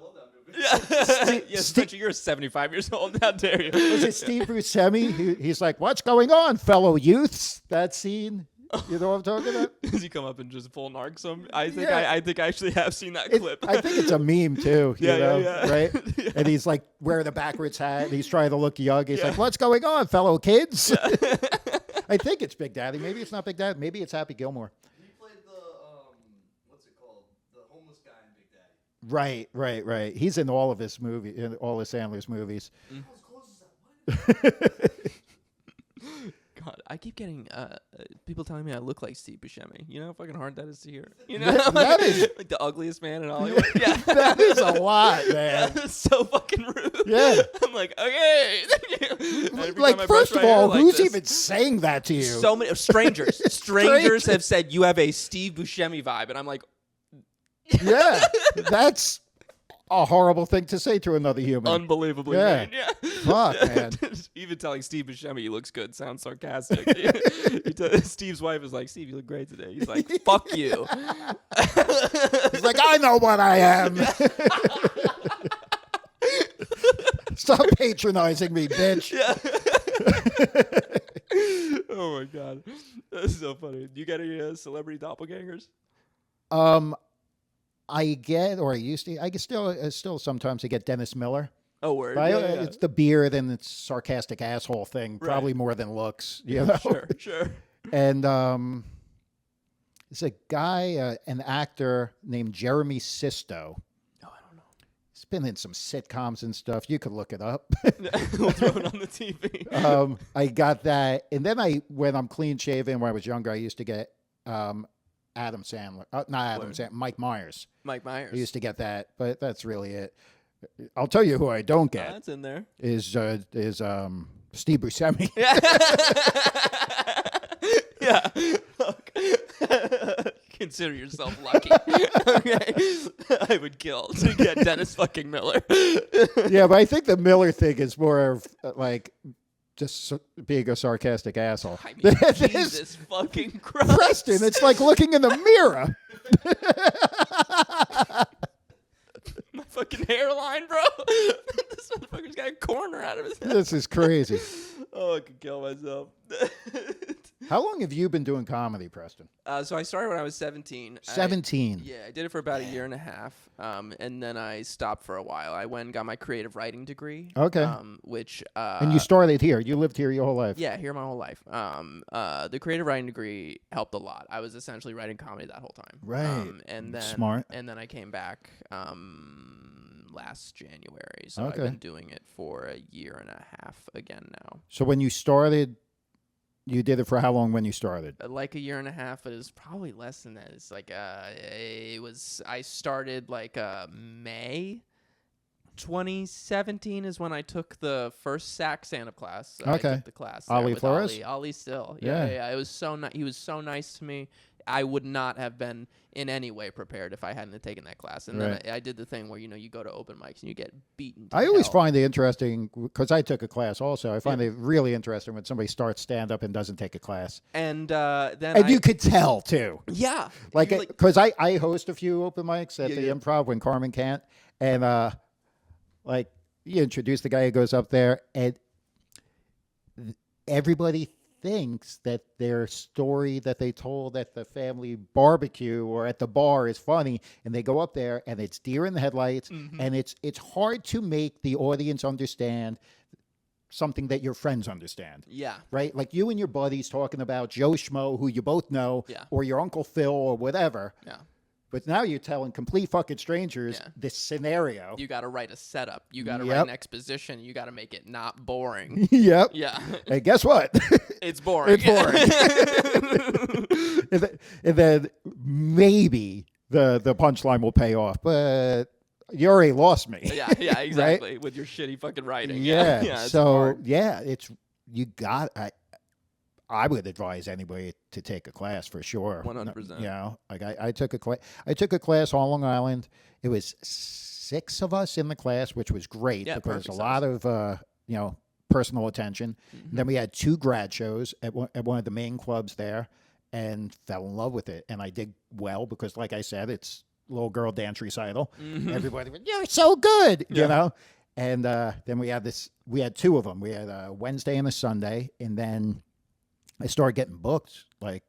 love that movie. Yeah. Yes, Spencer, you're 75 years old. How dare you? Was it Steve Buscemi? He's like, "What's going on, fellow youths?" That scene. You know what I'm talking about? Does he come up and just full narc some? I think Yeah. I think I actually have seen that clip. I think it's a meme too. You Yeah, know, yeah. right? Yeah. And he's like wearing a backwards hat. And he's trying to look young. He's Yeah. like, "What's going on, fellow kids?" I think it's Big Daddy. Maybe it's not Big Daddy. Maybe it's Happy Gilmore. He played the what's it called? The homeless guy in Big Daddy. Right. He's in all of his in all of Sandler's movies. How close is that? What? God, I keep getting people telling me I look like Steve Buscemi. You know how fucking hard that is to hear. You know, That like, is- like the ugliest man in Hollywood. Yeah, That is a lot, man. That's so fucking rude. Yeah. I'm like, okay, thank you. And every Like, time I brush first of my hair all, like who's this- even saying that to you? So many strangers. Strangers have said you have a Steve Buscemi vibe, and I'm like, Yeah, that's a horrible thing to say to another human. unbelievably Yeah. mean. Yeah. Fuck, man. Even telling Steve Buscemi he looks good sounds sarcastic. Steve's wife is like, Steve, you look great today. He's like, fuck you. He's like, "I know what I am." Stop patronizing me, bitch. Oh my god, that's so funny. Do you get any celebrity doppelgangers? I get, or I used to. I can still sometimes I get Dennis Miller. Oh, word. But Yeah, I- yeah. It's the beard and it's sarcastic asshole thing, Right. probably more than looks. You know. Sure. And there's a guy, an actor named Jeremy Sisto. Oh, I don't know. He's been in some sitcoms and stuff. You could look it up. We'll throw it on the TV. I got that, and then when I'm clean shaven, when I was younger, I used to get Adam Sandler, not Adam Word. Sandler, Mike Myers. Mike Myers. I used to get that, but that's really it. I'll tell you who I don't get That's in there. is Steve Buscemi. Yeah. Look. Consider yourself lucky. Okay. I would kill to get Dennis fucking Miller. Yeah, but I think the Miller thing is more of like just being a sarcastic asshole. I mean, This- Jesus fucking Christ. Preston, it's like looking in the mirror. My fucking hairline, bro. This motherfucker's got a corner out of his head. This is crazy. Oh, I could kill myself. How long have you been doing comedy, Preston? So I started when I was 17. 17. Yeah, I did it for about a year and a half, and then I stopped for a while. I went and got my creative writing degree. Okay. Which And you started here. You lived here your whole life. yeah, here my whole life. The creative writing degree helped a lot. I was essentially writing comedy that whole time. Right. And then Smart. And then I came back last January. So Okay. I've been doing it for a year and a half again now. So when you started, you did it for how long when you started? Like a year and a half, but it was probably less than that. It's like I started like May 2017 is when I took the first sax stand-up class. I Okay. took the class Ollie with Flores? Ollie still. Yeah. Yeah. It was so he was so nice to me. I would not have been in any way prepared if I hadn't have taken that class. And Right. then I did the thing where, you go to open mics and you get beaten to I always hell. find it interesting because I took a class also. I find it really interesting when somebody starts stand up and doesn't take a class. And then And you could tell too. yeah. Like, You, because I host a few open mics at Yeah, the yeah. Improv when Carmen can't. And like, you introduce the guy who goes up there, and everybody thinks that their story that they told at the family barbecue or at the bar is funny, and they go up there and it's deer in the headlights, and it's hard to make the audience understand something that your friends understand. yeah. Right? Like you and your buddies talking about Joe Schmo, who you both know, Yeah. or your Uncle Phil or whatever. Yeah. But now you're telling complete fucking strangers Yeah. this scenario. You got to write a setup. You got to Yep. write an exposition. You got to make it not boring. Yep. Yeah. Hey, guess what? It's boring. It's boring. and then maybe the punchline will pay off, but you already lost me. yeah, exactly. With your shitty fucking writing. Yeah. Yeah. It's So hard. yeah, it's you got. I would advise anybody to take a class for sure. 100%. You know, like I took a class. I took a class on Long Island. It was 6 of us in the class, which was great Yeah, because perfect a lot of personal attention. And then we had 2 grad shows at one of the main clubs there, and fell in love with it. And I did well because, like I said, it's little girl dance recital. Everybody went, "You're so good," you know. And then we had 2 of them. We had a Wednesday and a Sunday, and then I started getting booked like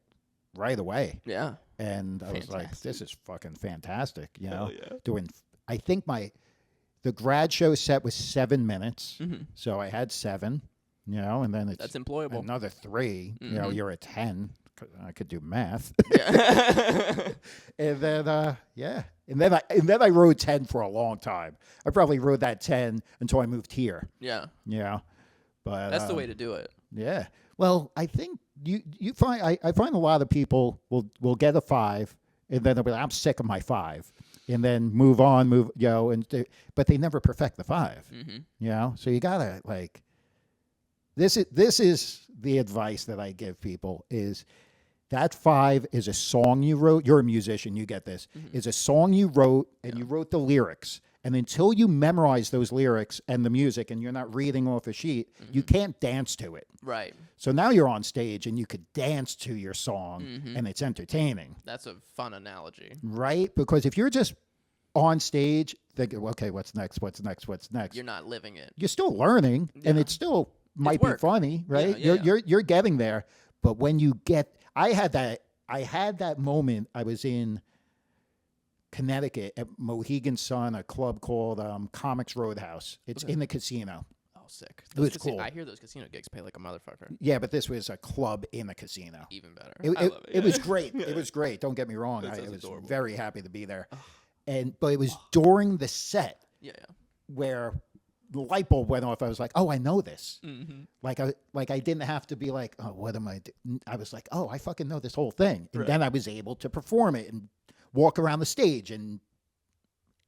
right away. Yeah. And I was like, this is fucking fantastic, you know. yeah. I think the grad show set was 7 minutes. So I had 7, you know, and then it's That's employable. another 3, you know, you're at 10. 'Cause I could do math. Yeah. And then and then I rode 10 for a long time. I probably rode that 10 until I moved here, yeah. you know. But That's the way to do it. yeah. Well, I think you find I find a lot of people will get a 5 and then they'll be like, I'm sick of my 5, and then move on, but they never perfect the 5. You know, so you gotta like. This is the advice that I give people is that 5 is a song you wrote. You're a musician, you get this. Is a song you wrote, and you wrote the lyrics. And until you memorize those lyrics and the music and you're not reading off a sheet, you can't dance to it. Right. So now you're on stage and you could dance to your song and it's entertaining. That's a fun analogy. Right? Because if you're just on stage thinking, okay, what's next? You're not living it. You're still learning and it still might be work. funny, right? Yeah, You're getting there. But when you get I had that moment. I was in Connecticut at Mohegan Sun, a club called Comics Roadhouse. It's in the casino. Oh, sick. It was cool. I hear those casino gigs pay like a motherfucker. Yeah, but this was a club in a casino. Even better. It, I it, love it was great. It was great. Don't get me wrong. That I sounds was adorable. very happy to be there. But it was during the set Yeah. where the light bulb went off. I was like, oh, I know this. Like I didn't have to be like, oh, what am I doing? I was like, oh, I fucking know this whole thing. And then I was able to perform it and walk around the stage and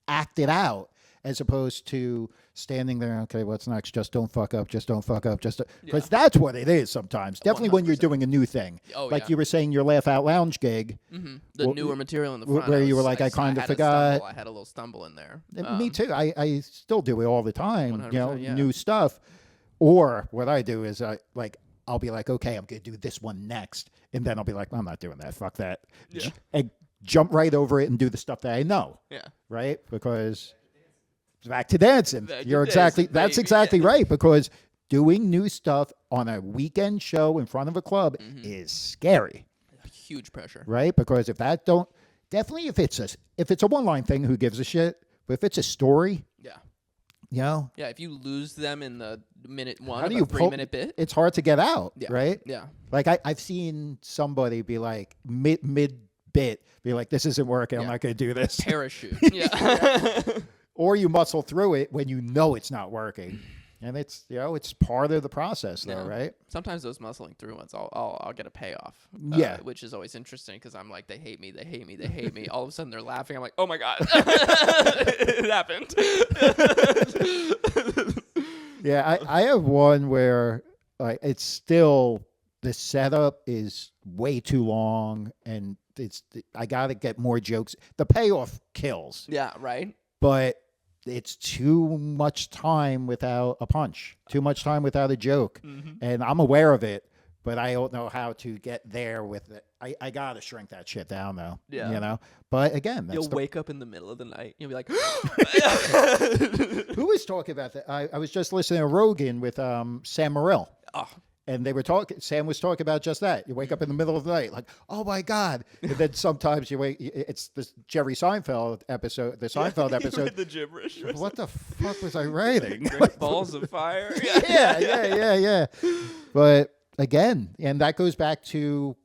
act it out, as opposed to standing there. Okay, what's next? Just don't fuck up. Just don't fuck up. Because that's what it is sometimes. Definitely when you're doing a new thing. Oh, like yeah. you were saying, your Laugh Out Lounge gig. The newer material in the front. where you were like, I kinda had a forgot. stumble. I had a little stumble in there. Me too. I still do it all the time. 100%, yeah. New stuff. Or what I do is I'll be like, okay, I'm gonna do this one next, and then I'll be like, I'm not doing that. Fuck that. Yeah. And jump right over it and do the stuff that I know. Yeah. Right? Because back to dancing. Back to You're exactly dancing, that's baby. exactly right. Because doing new stuff on a weekend show in front of a club is scary, Huge pressure. right? Because if it's a one-line thing, who gives a shit? But if it's a story, Yeah. Yeah, if you lose them in the minute one how of do a you 3-minute bit, It's hard to get out, yeah. right? Yeah. Like I've seen somebody be like mid bit, be like, "This isn't working. I'm not going to do this." Parachute. Yeah. Or you muscle through it when you know it's not working, and it's it's part of the process, though, right? Sometimes those muscling through ones, I'll get a payoff. Yeah. Which is always interesting because I'm like, they hate me, they hate me, they hate me. All of a sudden they're laughing. I'm like, oh my god, it happened. Yeah, I have one where it's still, the setup is way too long, and I got to get more jokes. The payoff kills, Yeah. Right. but it's too much time without a punch, too much time without a joke, and I'm aware of it, but I don't know how to get there with it. I got to shrink that shit down, though. Yeah. But again, You'll wake up in the middle of the night. You'll be like, who was talking about that? I was just listening to Rogan with Sam Morril. oh, And they were talking. Sam was talking about just that. You wake up in the middle of the night, like, oh my god! And then sometimes you wake. It's the Jerry Seinfeld episode. The Seinfeld you episode. read the gibberish. What the fuck was I writing? Great balls of fire. Yeah. But again, and that goes back to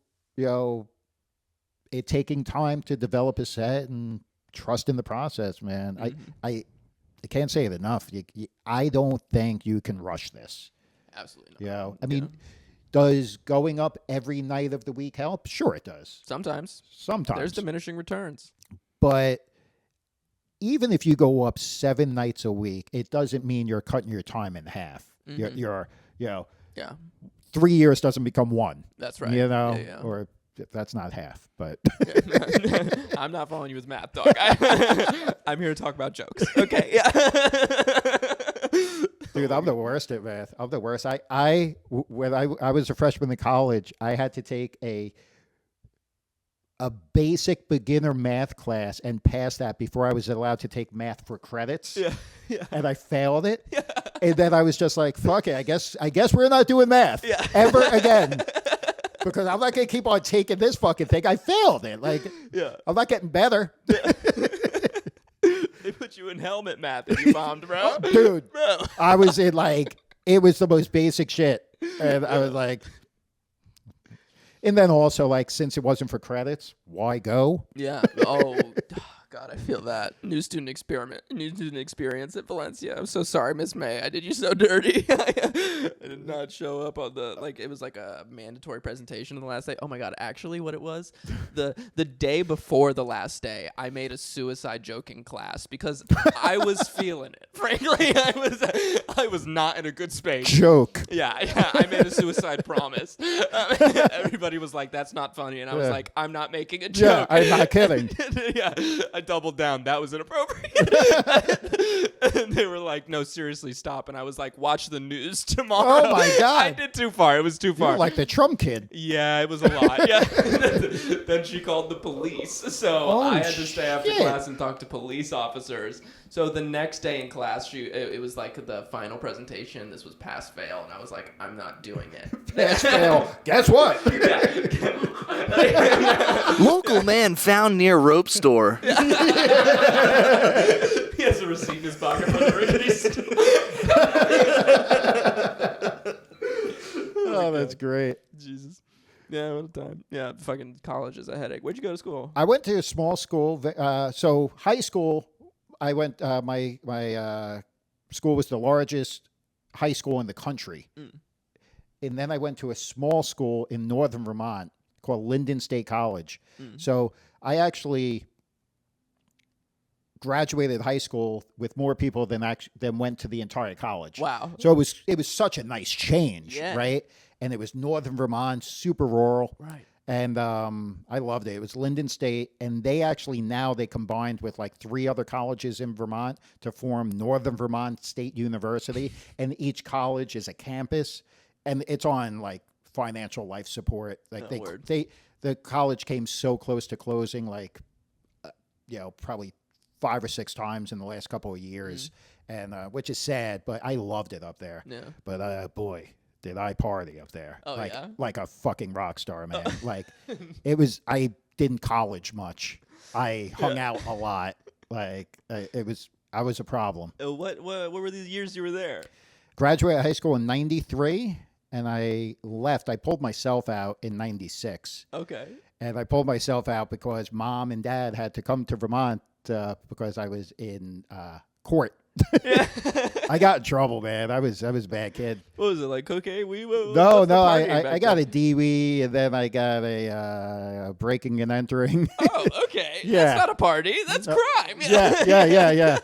it taking time to develop a set and trust in the process, man. I can't say it enough. I don't think you can rush this. Absolutely not. I mean, does going up every night of the week help? Sure, it does. Sometimes Sometimes. there's diminishing returns. But even if you go up 7 nights a week, it doesn't mean you're cutting your time in half. You're Yeah. 3 years doesn't become 1. That's right. Yeah. Or that's not half, but I'm not following you with math, dog. I'm here to talk about jokes. Okay. Yeah. dude, I'm the worst at math. I'm the worst. When I was a freshman in college, I had to take a basic beginner math class and pass that before I was allowed to take math for credits. Yeah. And I failed it. Yeah. And then I was just like, fuck it. I guess we're not doing math ever again. Because I'm not going to keep on taking this fucking thing. I failed it. Like, I'm not getting better. They put you in helmet math and you bombed, bro. Dude, bro. I was in it was the most basic shit. And I was like, and then also since it wasn't for credits, why go? Yeah. Oh, God, I feel that. New student experience at Valencia. I'm so sorry, Miss May. I did you so dirty. I did not show up on it was like a mandatory presentation on the last day. Oh my God, actually what it was, the day before the last day, I made a suicide joke in class because I was feeling it. Frankly, I was not in a good space. Joke. Yeah, I made a suicide promise. Everybody was like, that's not funny. And I was like, I'm not making a joke. Yeah, I'm not kidding. Yeah, I doubled down. That was inappropriate. And they were like, no, seriously, stop. And I was like, watch the news tomorrow. Oh, my God. I did too far. It was too far. You're like the Trump kid. Yeah, it was a lot. Yeah. Then she called the police. So I had to stay after class and talk to police officers. So the next day in class, it was like the final presentation. This was pass fail. And I was like, I'm not doing it. Pass fail. Guess what? Local man found near rope store. He has a receipt in his pocket for the rickety stool. Oh, that's great. Jesus. Yeah, what a time. Yeah, fucking college is a headache. Where'd you go to school? I went to a small school. So high school, I went. My school was the largest high school in the country, and then I went to a small school in northern Vermont called Linden State College. So I actually graduated high school with more people than went to the entire college. Wow. So it was such a nice change, right? And it was northern Vermont, super rural. Right. And I loved it. It was Linden State, and they combined with 3 other colleges in Vermont to form Northern Vermont State University, and each college is a campus, and it's on financial life support. The college came so close to closing, probably 5 or 6 times in the last couple of years, and which is sad, but I loved it up there. Yeah. But boy, did I party up there. Oh, like, yeah? like a fucking rock star, man. Like, it was, I didn't college much. I hung out a lot. Like, I was a problem. What were these years you were there? Graduated high school in 93, and I left. I pulled myself out in 96. Okay. And I pulled myself out because Mom and Dad had to come to Vermont because I was in court. I got in trouble, man. I was a bad kid. What was it, like cocaine? No, I got a DWI, and then I got a breaking and entering. Oh, okay. Yeah. That's not a party. That's crime. Yeah.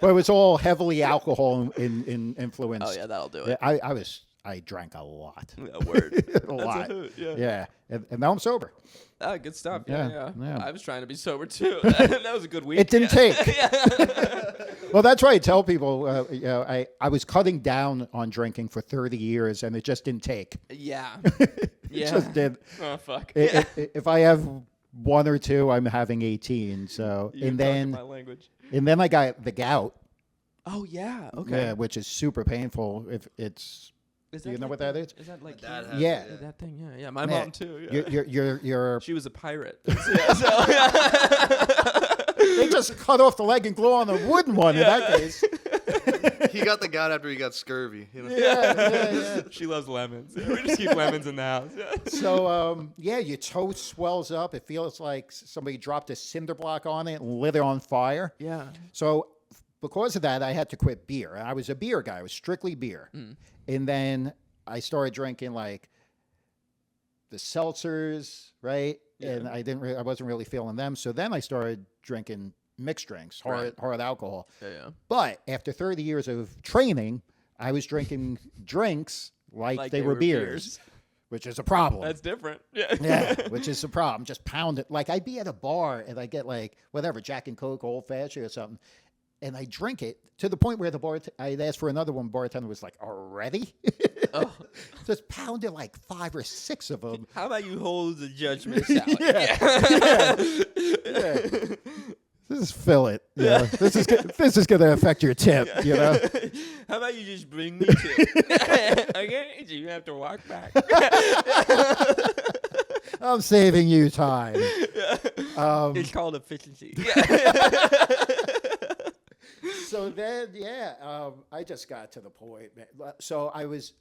But it was all heavily alcohol in influence. Oh, yeah, that'll do it. I drank a lot. A word. A lot. A hoot, yeah. Yeah. And now I'm sober. Ah, good stuff. Yeah. Yeah. I was trying to be sober too. That was a good week. It didn't take. Well, that's why I tell people, I was cutting down on drinking for 30 years, and it just didn't take. Yeah. It Yeah. just did. Oh, fuck. If I have one or two, I'm having 18. So You're and talking my then language. I got the gout. Oh, yeah. Okay. Yeah, which is super painful. If it's Is do you know like what that is? Is that like Dad chemo? has Yeah. it, That thing? Yeah. Yeah. My Yeah. mom too. Yeah. You're She was a pirate. they just cut off the leg and glue on the wooden one in that case. He got the gout after he got scurvy. You know? Yeah. She loves lemons. We just keep lemons in the house. Yeah. So, your toe swells up. It feels like somebody dropped a cinder block on it and lit it on fire. Yeah. So, because of that, I had to quit beer. And I was a beer guy. I was strictly beer. And then I started drinking like the seltzers, right? Yeah. And I wasn't really feeling them. So then I started drinking mixed drinks, hard alcohol. Yeah. But after 30 years of training, I was drinking drinks like they were beers, which is a problem. That's different. Yeah. Yeah, which is a problem. Just pound it. Like I'd be at a bar and I get like whatever, Jack and Coke, old fashioned or something, and I drink it to the point where I'd ask for another one. Bartender was like, "Already?" Oh. Just pounded like 5 or 6 of them. How about you hold the judgment out? Yeah. Just fill it. Yeah. This is going to affect your tip. You know. How about you just bring me to? Okay, so you have to walk back. I'm saving you time. It's called efficiency. So then, I just got to the point. Man. So I was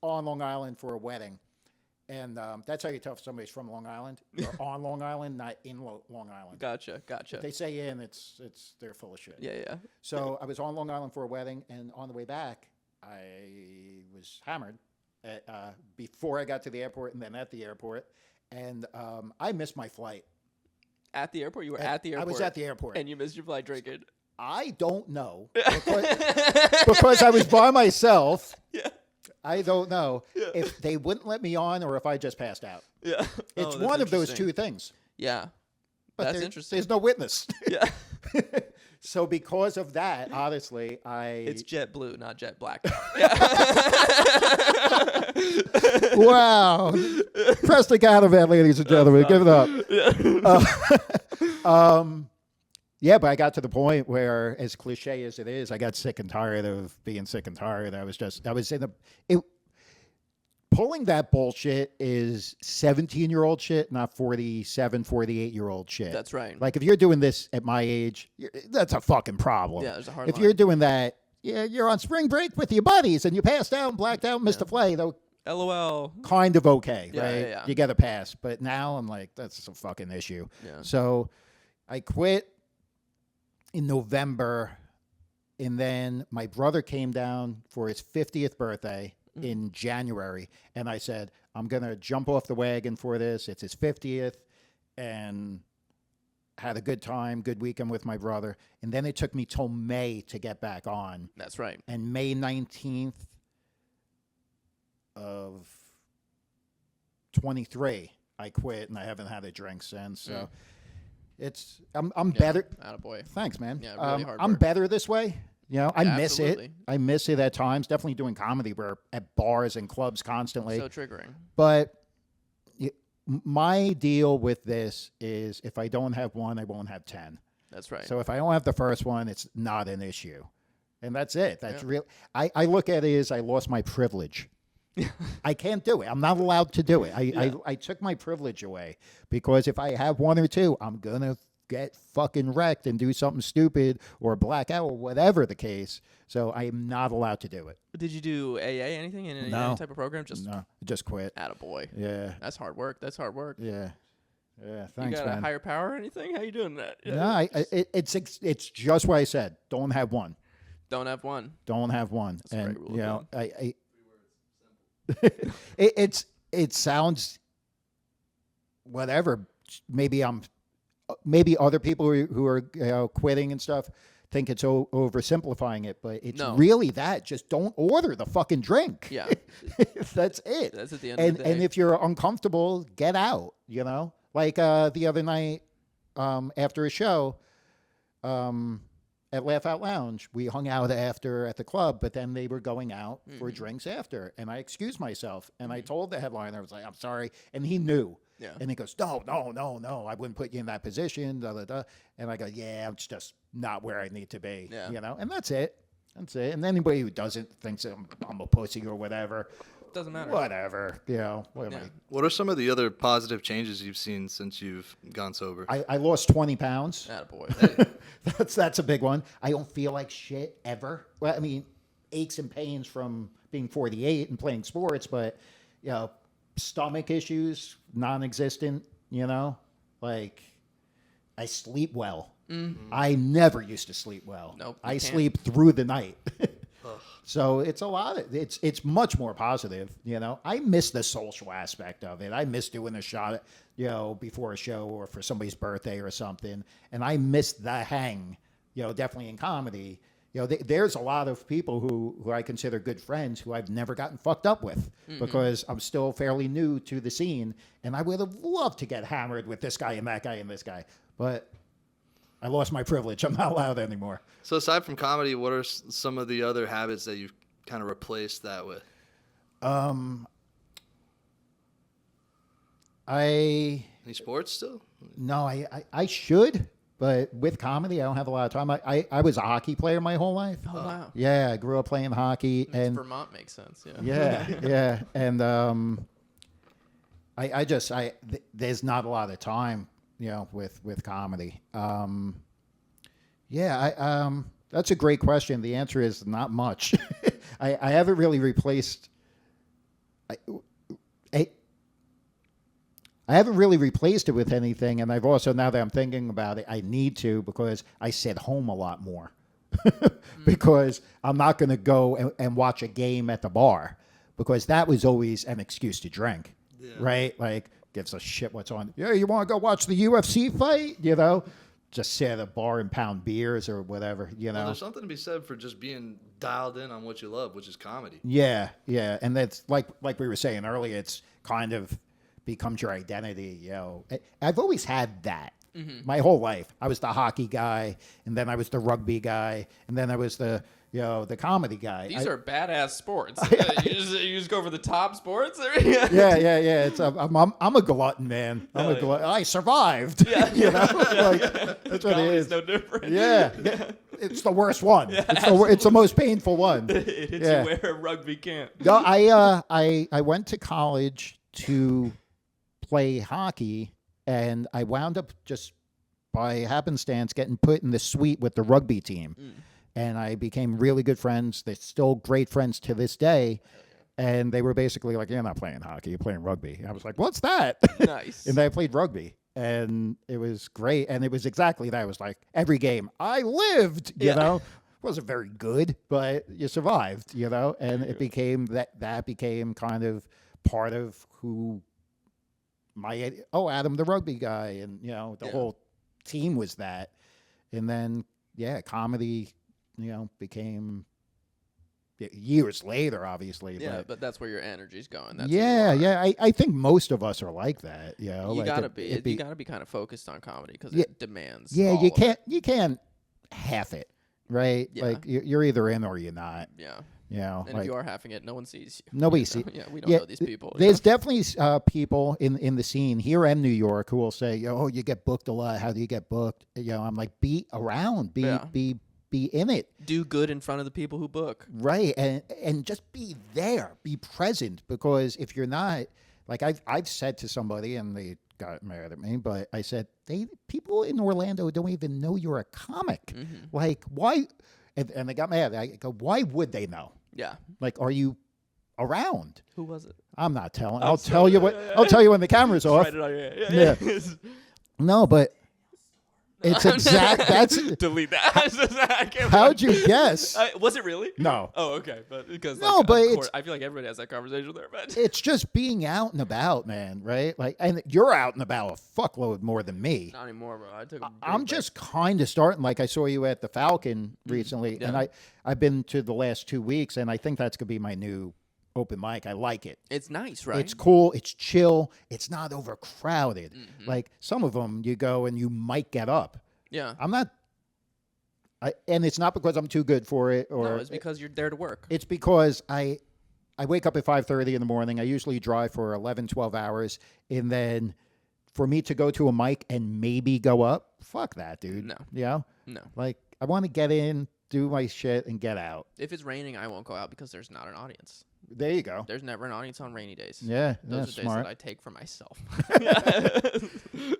on Long Island for a wedding, and that's how you tell if somebody's from Long Island. They're on Long Island, not in Long Island. Gotcha. If they say in, it's they're full of shit. Yeah. So I was on Long Island for a wedding, and on the way back, I was hammered before I got to the airport, and then at the airport, and I missed my flight. At the airport? You were at the airport? I was at the airport. And you missed your flight drinking? I don't know because I was by myself. Yeah. I don't know if they wouldn't let me on or if I just passed out. Yeah. It's Oh, one of those interesting. two things. Yeah. But That's interesting. There's no witness. Yeah. So because of that, honestly, It's jet blue, not jet black. Wow. Preston Canavan, ladies and gentlemen. Give it up. Yeah, but I got to the point where, as cliche as it is, I got sick and tired of being sick and tired. I was pulling that bullshit is 17-year-old shit, not 47, 48-year-old shit. That's right. Like if you're doing this at my age, that's a fucking problem. Yeah, there's a hard If line. you're doing that, you're on spring break with your buddies and you passed out and blacked out and missed a play, though. LOL. Kind of okay, Yeah, right? yeah. You get a pass. But now I'm like, that's a fucking issue. Yeah. So I quit in November, and then my brother came down for his 50th birthday in January, and I said, I'm going to jump off the wagon for this. It's his 50th, and had a good time, good weekend with my brother. And then it took me till May to get back on. That's right. And May 19th of 23, I quit, and I haven't had a drink since. So I'm better. Attaboy. Thanks, man. Yeah, really hard I'm work. better this way. You know, I miss Absolutely. it. I miss it at times. Definitely doing comedy. We're at bars and clubs constantly. So triggering. But my deal with this is if I don't have one, I won't have 10. That's right. So if I don't have the first one, it's not an issue. And that's it. That's real. I look at it as I lost my privilege. I can't do it. I'm not allowed to do it. I took my privilege away because if I have one or two, I'm going to get fucking wrecked and do something stupid or black out or whatever the case. So I am not allowed to do it. Did you do AA, anything in any type of program? Just quit. Attaboy. Yeah. That's hard work. Yeah. Yeah, You thanks, got man. a higher power or anything? How you doing that? No, it's just what I said. Don't have one. Don't have one. Don't have one. That's a and great rule you of know, it sounds whatever. Maybe other people who are quitting and stuff think it's oversimplifying it, but it's really that. Just don't order the fucking drink. Yeah. That's it. That's at the end of the day. And if you're uncomfortable, get out, you know? Like the other night after a show at Laugh Out Lounge, we hung out after at the club, but then they were going out for drinks after. And I excused myself. And I told the headliner, I was like, I'm sorry. And he knew. Yeah. And he goes, no, I wouldn't put you in that position, da, da, da. And I go, yeah, it's just not where I need to be, you know? And that's it. That's it. And anybody who doesn't thinks I'm a pussy or whatever. Doesn't matter. Whatever, you know. What are some of the other positive changes you've seen since you've gone sober? I lost 20 pounds. Attaboy. That's a big one. I don't feel like shit ever. Well, I mean, aches and pains from being 48 and playing sports, but, you know, stomach issues, non-existent, you know? Like, I sleep well. Mm-hmm. I never used to sleep well. Nope. I sleep through the night. So it's a lot of it's much more positive, you know. I miss the social aspect of it. I miss doing a shot, you know, before a show or for somebody's birthday or something. And I miss the hang, you know, definitely in comedy. You know, there's a lot of people who I consider good friends who I've never gotten fucked up with because I'm still fairly new to the scene. And I would have loved to get hammered with this guy and that guy and this guy. But I lost my privilege. I'm not allowed anymore. So aside from comedy, what are some of the other habits that you've kind of replaced that with? Any sports still? No, I should, but with comedy, I don't have a lot of time. I was a hockey player my whole life. Oh, wow. Yeah, I grew up playing hockey. And Vermont makes sense, yeah. Yeah. And there's not a lot of time, you know, with comedy. That's a great question. The answer is not much. I haven't really replaced. I haven't really replaced it with anything, and I've also, now that I'm thinking about it, I need to because I sit home a lot more because I'm not going to go and watch a game at the bar because that was always an excuse to drink, right? Like, gives a shit what's on. Yeah, you want to go watch the UFC fight? You know, just sit at a bar and pound beers or whatever, you know. Well, there's something to be said for just being dialed in on what you love, which is comedy. Yeah. And that's like we were saying earlier, it's kind of becomes your identity, you know. I've always had that my whole life. I was the hockey guy, and then I was the rugby guy, and then I was the comedy guy. These are badass sports. You just go for the top sports? Yeah. It's I'm a glutton, man. I'm a glutton. I survived. Yeah. You know, like, that's what it is. No different. Yeah. It's the worst one. Yeah, it's the most painful one. It hits you where rugby can't. No, I went to college to play hockey, and I wound up just by happenstance getting put in the suite with the rugby team. And I became really good friends. They're still great friends to this day. And they were basically like, you're not playing hockey, you're playing rugby. I was like, what's that? Nice. And I played rugby. And it was great. And it was exactly that. It was like every game I lived, you know. Wasn't very good, but you survived, you know. And it became that became kind of part of who Adam the rugby guy. And, you know, the whole team was that. And then, comedy, you know, became years later, obviously. Yeah, but that's where your energy's going. That's I think most of us are like that. You know, you like gotta be. You gotta be kind of focused on comedy because it demands. Yeah, all you can't half it, right? Yeah. Like you're either in or you're not. Yeah. You know, and if you are halving it, no one sees you. Nobody sees. Yeah, we don't know these people. There's definitely people in the scene here in New York who will say, "Oh, you get booked a lot. How do you get booked?" You know, I'm like, be around, be be in it. Do good in front of the people who book. Right. And just be there, be present, because if you're not, like I've said to somebody, and they got mad at me, but I said, people in Orlando don't even know you're a comic. Like, why? And they got mad. I go, why would they know? Yeah. Like, are you around? Who was it? I'm not telling. Oh, I'll tell you what. I'll tell you when the camera's off. Write it on your, No, but it's exact. That's delete that. I can't how'd you guess? was it really? No. Oh, okay. But because No, but of it's- course, I feel like everybody has that conversation there. But It's just being out and about, man. Right? Like, and you're out and about a fuckload more than me. not anymore, bro. I took. I'm just kind of starting. Like, I saw you at the Falcon recently, Yeah. and I've been to the last 2 weeks, and I think that's gonna be my new open mic. I like it. It's nice, right? It's cool. It's chill. It's not overcrowded. Like some of them, you go and you might get up. yeah. I'm not. And it's not because I'm too good for it, or No, it's because you're there to work. it's because I wake up at 5:30 in the morning. I usually drive for 11, 12 hours, and then for me to go to a mic and maybe go up, fuck that, dude. No. You know? No. Like, I want to get in, do my shit, and get out. If it's raining, I won't go out because there's not an audience. There you go. There's never an audience on rainy days. Yeah, Those are that's days smart. that I take for myself.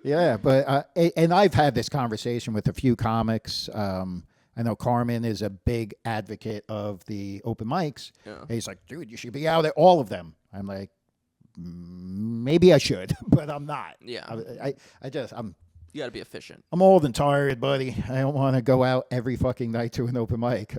Yeah, but and I've had this conversation with a few comics. I know Carmen is a big advocate of the open mics. Yeah. He's like, dude, you should be out at all of them. I'm like, maybe I should, but I'm not. Yeah. I'm You got to be efficient. old and tired, buddy. I don't want to go out every fucking night to an open mic.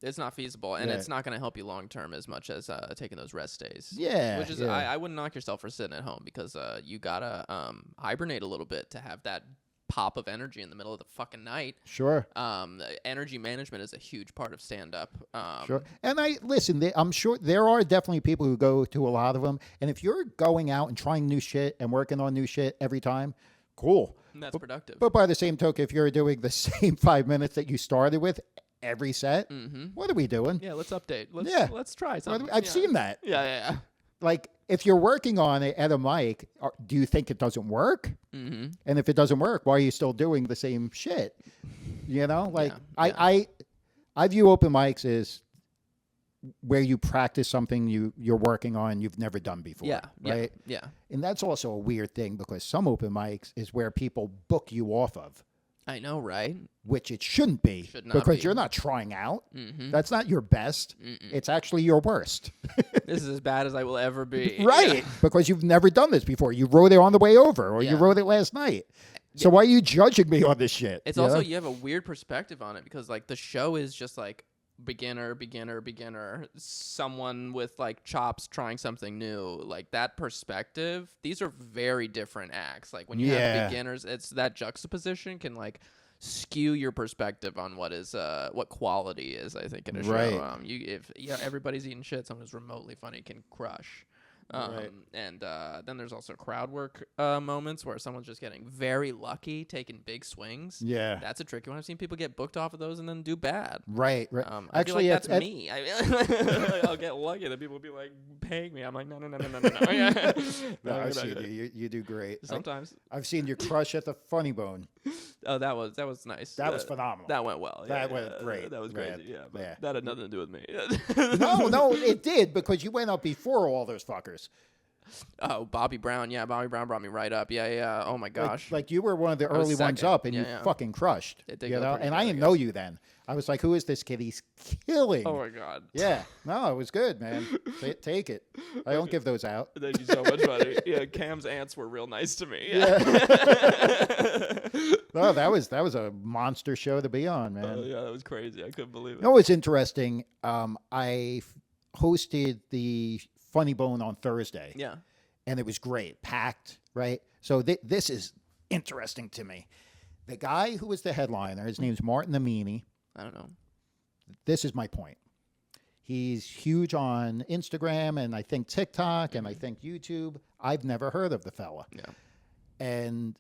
It's not feasible, and Yeah. it's not going to help you long term as much as taking those rest days. Yeah, Which is, yeah. I wouldn't knock yourself for sitting at home because you got to hibernate a little bit to have that pop of energy in the middle of the fucking night. Sure. Energy management is a huge part of stand up. Sure. And I'm sure there are definitely people who go to a lot of them. And if you're going out and trying new shit and working on new shit every time, cool. And that's productive. But by the same token, if you're doing the same 5 minutes that you started with every set, what are we doing? Yeah, let's update. Let's try What something. I've seen that. Yeah. Like, if you're working on it at a mic, do you think it doesn't work? Mm-hmm. And if it doesn't work, why are you still doing the same shit? You know, like Yeah. I view open mics as where you practice something you're working on you've never done before. Yeah. Right. Yeah. And that's also a weird thing because some open mics is where people book you off of, I know, right? which it shouldn't be Should not because be. you're not trying out. Mm-hmm. That's not your best. It's actually your worst. This is as bad as I will ever be. Right. Yeah. Because you've never done this before. You wrote it on the way over or you Yeah. wrote it last night. So why are you judging me on this shit? It's you also know? you have a weird perspective on it because like the show is just like beginner, someone with like chops trying something new. Like that perspective, these are very different acts. Like when you Yeah. have beginners, it's that juxtaposition can like skew your perspective on what quality is, I think, in a Right. show. If everybody's eating shit, someone who's remotely funny can crush. Right. And then there's also crowd work moments where someone's just getting very lucky, taking big swings. Yeah. That's a tricky one. I've seen people get booked off of those and then do bad. Right. I feel Actually, like that's at- me. I'll get lucky that people will be like paying me. I'm like, no. Yeah. No, I've seen you. You do great. Sometimes. I've seen you crush at the Funny Bone. Oh, that was nice. That was phenomenal. That went well. That yeah, went great. That was Rad. crazy. Yeah, but Yeah. that had nothing to do with me. No, it did because you went up before all those fuckers. Oh, Bobby Brown. Yeah, Bobby Brown brought me right up. Yeah. Oh my gosh. Like you were one of the I was early ones second. up, and Yeah, you yeah. fucking crushed. It did You go know, pretty and good, I I didn't know you then. I was like, "Who is this kid? He's killing." Oh my god. Yeah, no, it was good, man. Take it. I don't give those out. Thank you so much, buddy. Yeah, Cam's aunts were real nice to me. No, that was a monster show to be on, man. Oh, yeah, that was crazy. I couldn't believe it. You know what's interesting? I hosted the Funny Bone on Thursday. Yeah. And it was great, packed, right? So this is interesting to me. The guy who was the headliner, his name's Martin Amini. I don't know. This is my point. He's huge on Instagram and I think TikTok and I think YouTube. I've never heard of the fella. Yeah. And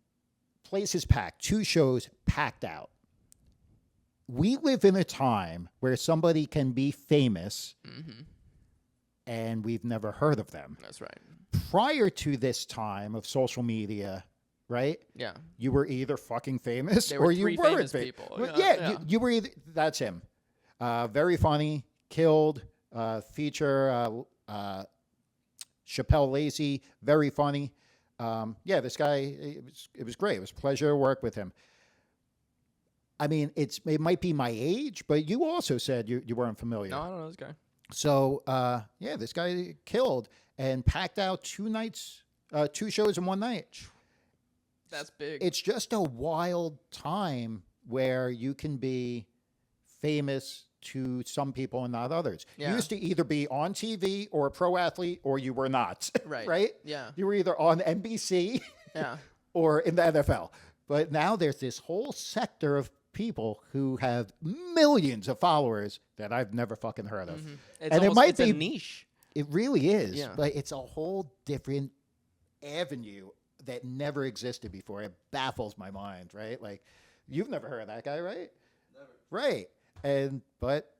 place is packed. 2 shows packed out. We live in a time where somebody can be famous and we've never heard of them. That's right. Prior to this time of social media, right? Yeah. You were either fucking famous There were or you three weren't famous famous. people. Well, Yeah, yeah, yeah. You were either. That's him. Very funny. Killed. Feature. Chappelle Lacey. Very funny. Yeah, this guy. It was great. It was a pleasure to work with him. I mean, it might be my age, but you also said you weren't familiar. No, I don't know this guy. So yeah, this guy killed and packed out 2 nights, 2 shows in one night. That's big. It's just a wild time where you can be famous to some people and not others. Yeah. You used to either be on TV or a pro athlete or you were not. Right. Right? Yeah. You were either on NBC Yeah. or in the NFL. But now there's this whole sector of people who have millions of followers that I've never fucking heard of. It's And almost, it might it's be a niche. It really is, Yeah. but it's a whole different avenue that never existed before. It baffles my mind, right? Like, you've never heard of that guy, right? Never. Right. But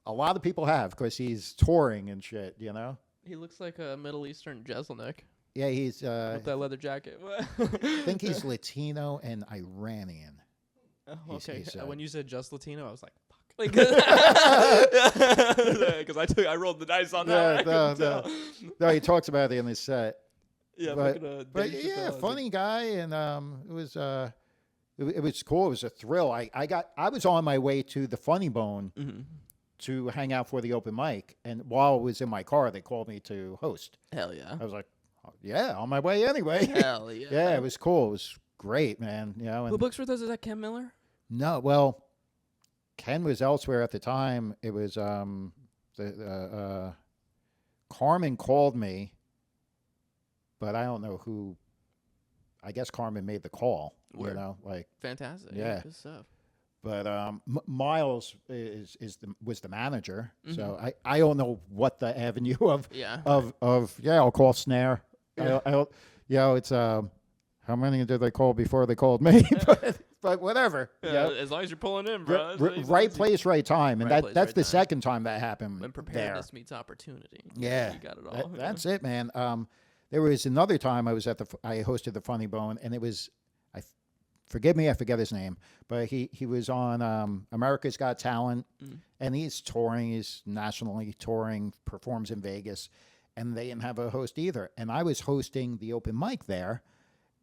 a lot of people have because he's touring and shit, you know? He looks like a Middle Eastern Jeselnik Yeah, he's, with that leather jacket. I think he's Latino and Iranian. Oh, He's- okay. he's, When you said just Latino, I was like, fuck. Like, because I rolled the dice on that. Yeah, one. I couldn't tell. No, he talks about it in his set. Yeah, but fucking, but Dave yeah, Chappelle, funny guy, and it was cool. It was a thrill. I was on my way to the Funny Bone to hang out for the open mic, and while I was in my car, they called me to host. Hell yeah. I was like, oh, yeah, on my way anyway. Hell yeah. Yeah, it was cool. It was great, man. You know, Who and books for those? Is that Ken Miller? no, well, Ken was elsewhere at the time. It was Carmen called me, but I don't know who. I guess Carmen made the call. Word. You know, like. Fantastic. Yeah. Good stuff. But Miles was the manager, so I don't know what the avenue of Yeah. I'll call Snair. Yeah. It's how many did they call before they called me? but whatever. Yeah, as long as you're pulling in, bro. That's what Right you- place, right time, and Right place, that's right the time. second time that happened When there. preparedness meets opportunity. Yeah, You got it all. that's it, man. There was another time I hosted the Funny Bone, and it was forgive me, I forget his name, but he was on America's Got Talent, and he's touring, he's nationally touring, performs in Vegas, and they didn't have a host either. And I was hosting the open mic there,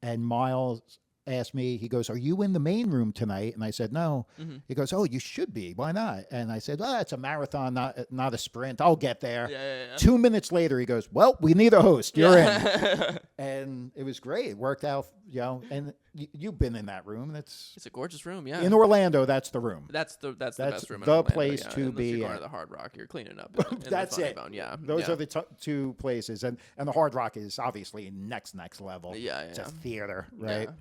and Miles asked me, he goes, "Are you in the main room tonight?" And I said, "No." He goes, "Oh, you should be. Why not?" And I said, "Well, it's a marathon, not a sprint. I'll get there." Yeah. 2 minutes later, he goes, "Well, we need a host. You're in." in. And it was great. It worked out, and you've been in that room. That's It's a gorgeous room. Yeah. in Orlando. That's the room. That's the best room. In the Orlando, place yeah. to Unless be you're going at. to the Hard Rock, you're cleaning up. In That's the Funny it. Bone. Yeah. Those yeah. are the 2 places, and the Hard Rock is obviously next level. Yeah, It's a yeah. theater, right? Yeah.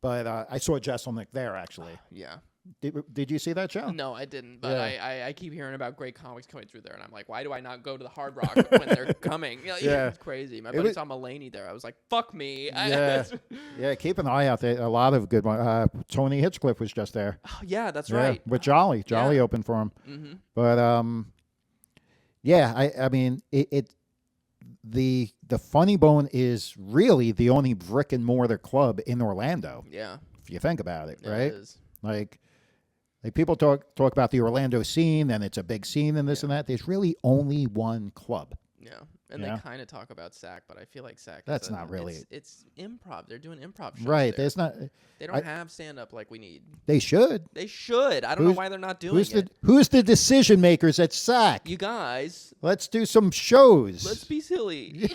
But I saw Jesselnick there actually. Yeah. Did you see that show? No, I didn't. But Yeah. I keep hearing about great comics coming through there, and I'm like, why do I not go to the Hard Rock when they're coming? Yeah. It's crazy. My It buddy was- saw Mulaney there. I was like, fuck me. Yeah, yeah. Keep an eye out there. A lot of good ones. Tony Hitchcliff was just there. Oh, yeah, that's Yeah, right. with Jolly. Jolly Yeah. opened for him. Mm-hmm. But yeah, I mean the Funny Bone is really the only brick and mortar club in Orlando, Yeah. if you think about it, Yeah, right? It is. Like people talk about the Orlando scene, and it's a big scene and this and that. There's really only one club. Yeah. And Yeah. they kind of talk about SAC, but I feel like SAC That's is not really- It's improv. They're doing improv shows Right. there. There's not. They don't have stand up like we need. They should. They should. I don't know why they're not doing it. Who's the decision makers at SAC? You guys, Let's do some shows. let's be silly.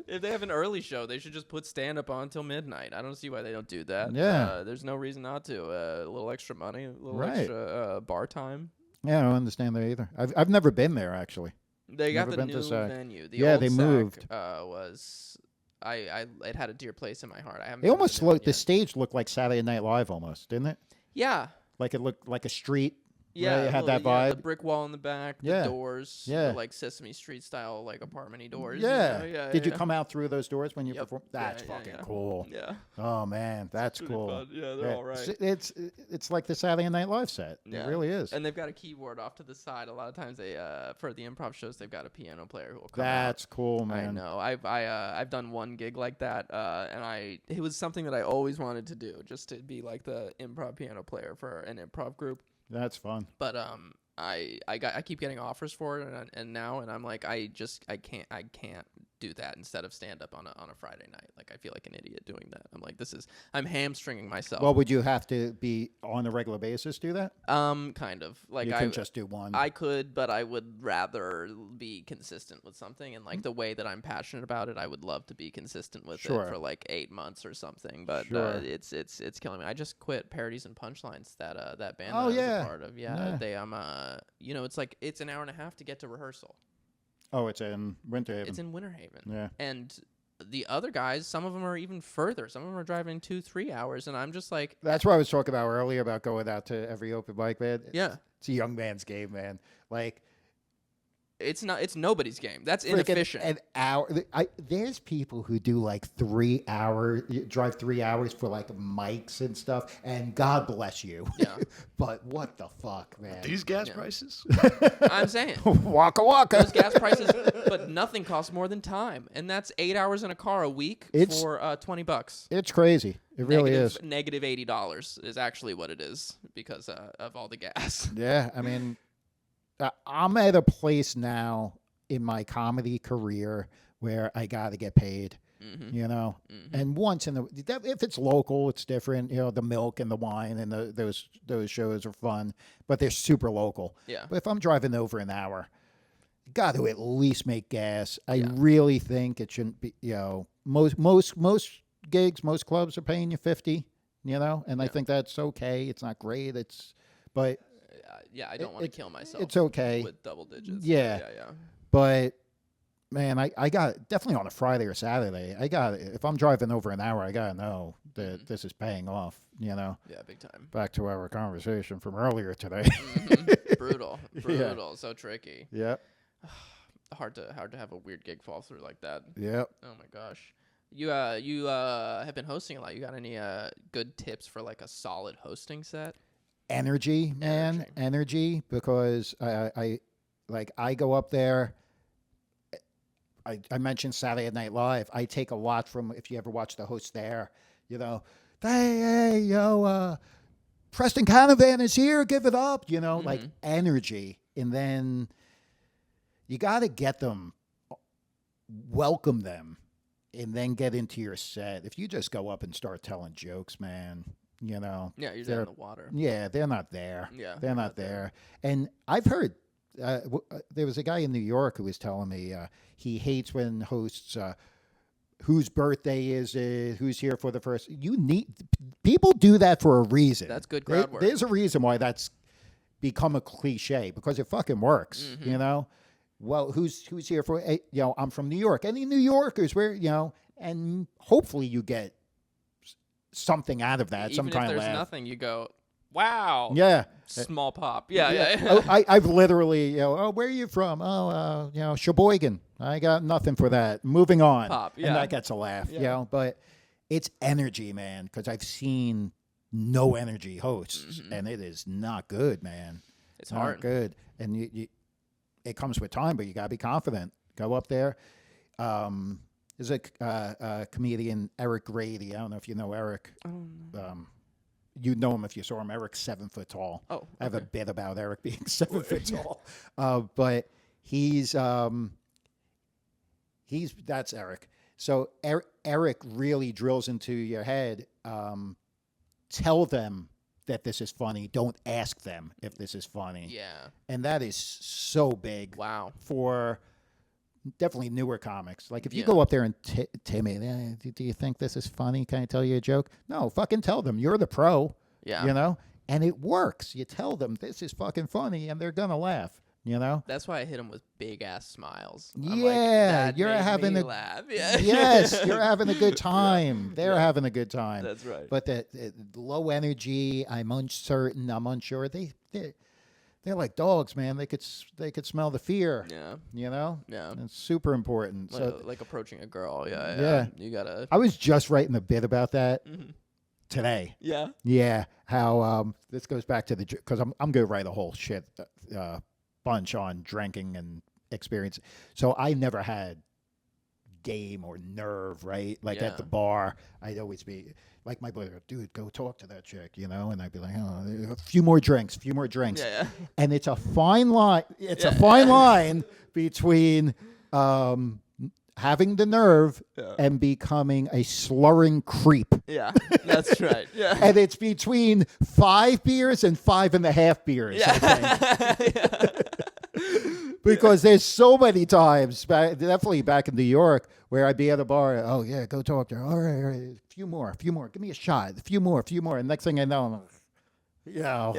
If they have an early show, they should just put stand up on until midnight. I don't see why they don't do that. Yeah. There's no reason not to. A little extra money, a little Right. extra bar time. Yeah, I don't understand that either. I've never been there actually. They got Never the been to new SAC. venue. The Yeah, old they SAC, moved. Was it had a dear place in my heart. I haven't. It been to almost the new one looked. The yet. stage looked like Saturday Night Live almost, didn't it? Yeah. Like it looked like a street. Yeah, It had that The vibe. brick wall in the back, Yeah. the doors, Yeah. the, like Sesame Street style, like apartment-y doors. Yeah. You know? Yeah. Did you yeah. come out through those doors when you Yep. performed? Yeah, That's yeah, fucking yeah. cool. Yeah. Oh man, that's Pretty cool. fun. Yeah, they're all right. It's like the Saturday Night Live set. Yeah. It really is. And they've got a keyboard off to the side. A lot of times they, for the improv shows, they've got a piano player who will come out. That's cool, man. I know. I've done one gig like that, and it was something that I always wanted to do, just to be like the improv piano player for an improv group. That's fun. But I keep getting offers for it, and I'm like, I can't do that instead of stand up on a Friday night. Like, I feel like an idiot doing that. I'm like, I'm hamstringing myself. Well, would you have to be on a regular basis do that? Kind of. Like, You can just do one. I could, but I would rather be consistent with something, and like the way that I'm passionate about it, I would love to be consistent with Sure. it for like 8 months or something. But Sure. it's killing me. I just quit Parodies and Punchlines, that band Oh, that I was yeah. a part of. Yeah, Yeah. they it's an hour and a half to get to rehearsal. Oh, it's in Winter Haven. It's in Winter Haven. Yeah. And the other guys, some of them are even further. Some of them are driving 2-3 hours, and I'm just like, That's what I was talking about earlier about going out to every open mic, man. yeah. It's a young man's game, man. Like, It's nobody's game. That's freaking inefficient. an hour. There's people who do like 3 hours, drive 3 hours for like mics and stuff, and God bless you. Yeah. But what the fuck, man? These gas prices? I'm saying. Waka waka. Those gas prices, but nothing costs more than time, and that's 8 hours in a car a week for $20. It's crazy. It really is. Negative $80 is actually what it is because of all the gas. Yeah, I mean, I'm at a place now in my comedy career where I got to get paid. Mm-hmm. You know, Mm-hmm. and once in if it's local, it's different. You know, the milk and the wine and those shows are fun, but they're super local. Yeah. But if I'm driving over an hour, got to at least make gas. I really think it shouldn't be. You know, most gigs, most clubs are paying you 50. You know, and I think that's okay. It's not great. But Yeah, I don't want to kill myself. it's okay. With double digits. Yeah. Yeah. But man, I got definitely on a Friday or Saturday. If I'm driving over an hour, I gotta know that this is paying off. You know. Yeah, big time. Back to our conversation from earlier today. Brutal, so tricky. Yep. Hard to have a weird gig fall through like that. Yep. Oh my gosh. You have been hosting a lot. You got any good tips for like a solid hosting set? Energy, man. Energy, because I go up there. I mentioned Saturday Night Live. I take a lot from, if you ever watch the host there, you know, hey, yo, Preston Canavan is here, give it up, you know, like energy. And then you got to get them, welcome them, and then get into your set. If you just go up and start telling jokes, man, you know. Yeah, you're down in the water. Yeah, they're not there. Yeah, they're not there. And I've heard there was a guy in New York who was telling me he hates when hosts whose birthday is it, who's here for the first. People do that for a reason. That's good crowd work. There's a reason why that's become a cliche, because it fucking works. You know. Well, who's here for? You know, I'm from New York. Any New Yorkers? Where, you know, and hopefully you get something out of that. Even some kind if of there's laugh. nothing, you go, wow. Yeah. Small pop. Yeah. Oh, I've literally, you know, oh, where are you from? Oh, you know, Sheboygan. I got nothing for that. Moving on. Pop, yeah. And that gets a laugh, you know, but it's energy, man, because I've seen no energy hosts, and it is not good, man. It's not hard. good. And it comes with time, but you got to be confident. Go up there. There's a comedian, Eric Grady. I don't know if you know Eric. You'd know him if you saw him. Eric's 7 foot tall. Oh, I have a bit about Eric being 7 foot tall. But that's Eric. So Eric really drills into your head. Tell them that this is funny. Don't ask them if this is funny. Yeah. And that is so big. Wow. For definitely newer comics. Like if you Yeah. go up there and Timmy, do you think this is funny? Can I tell you a joke? No, fucking tell them. You're the pro. Yeah. You know? And it works. You tell them this is fucking funny and they're going to laugh. You know? That's why I hit him with big ass smiles. I'm Yeah, like, that you're made having me a laugh. Yeah. Yes, you're having a good time. They're having a good time. That's right. But the low energy, I'm uncertain, I'm unsure. they're like dogs, man. They could smell the fear. Yeah. You know. Yeah. It's super important. So Like approaching a girl. Yeah. Yeah. You gotta. I was just writing a bit about that today. Yeah. Yeah, how this goes back to because I'm going to write a whole shit bunch on drinking and experience. So I never had game or nerve, right? Like at the bar, I'd always be like my brother, dude, go talk to that chick, you know, and I'd be like, oh, a few more drinks. Yeah. And it's a fine line. It's a fine line between having the nerve and becoming a slurring creep. Yeah, that's right. Yeah. And it's between 5 beers and 5.5 beers, I think. Because there's so many times, definitely back in New York, where I'd be at a bar, oh, yeah, go talk to her. All right, a few more. Give me a shot. A few more. And next thing I know, I'm like, you know,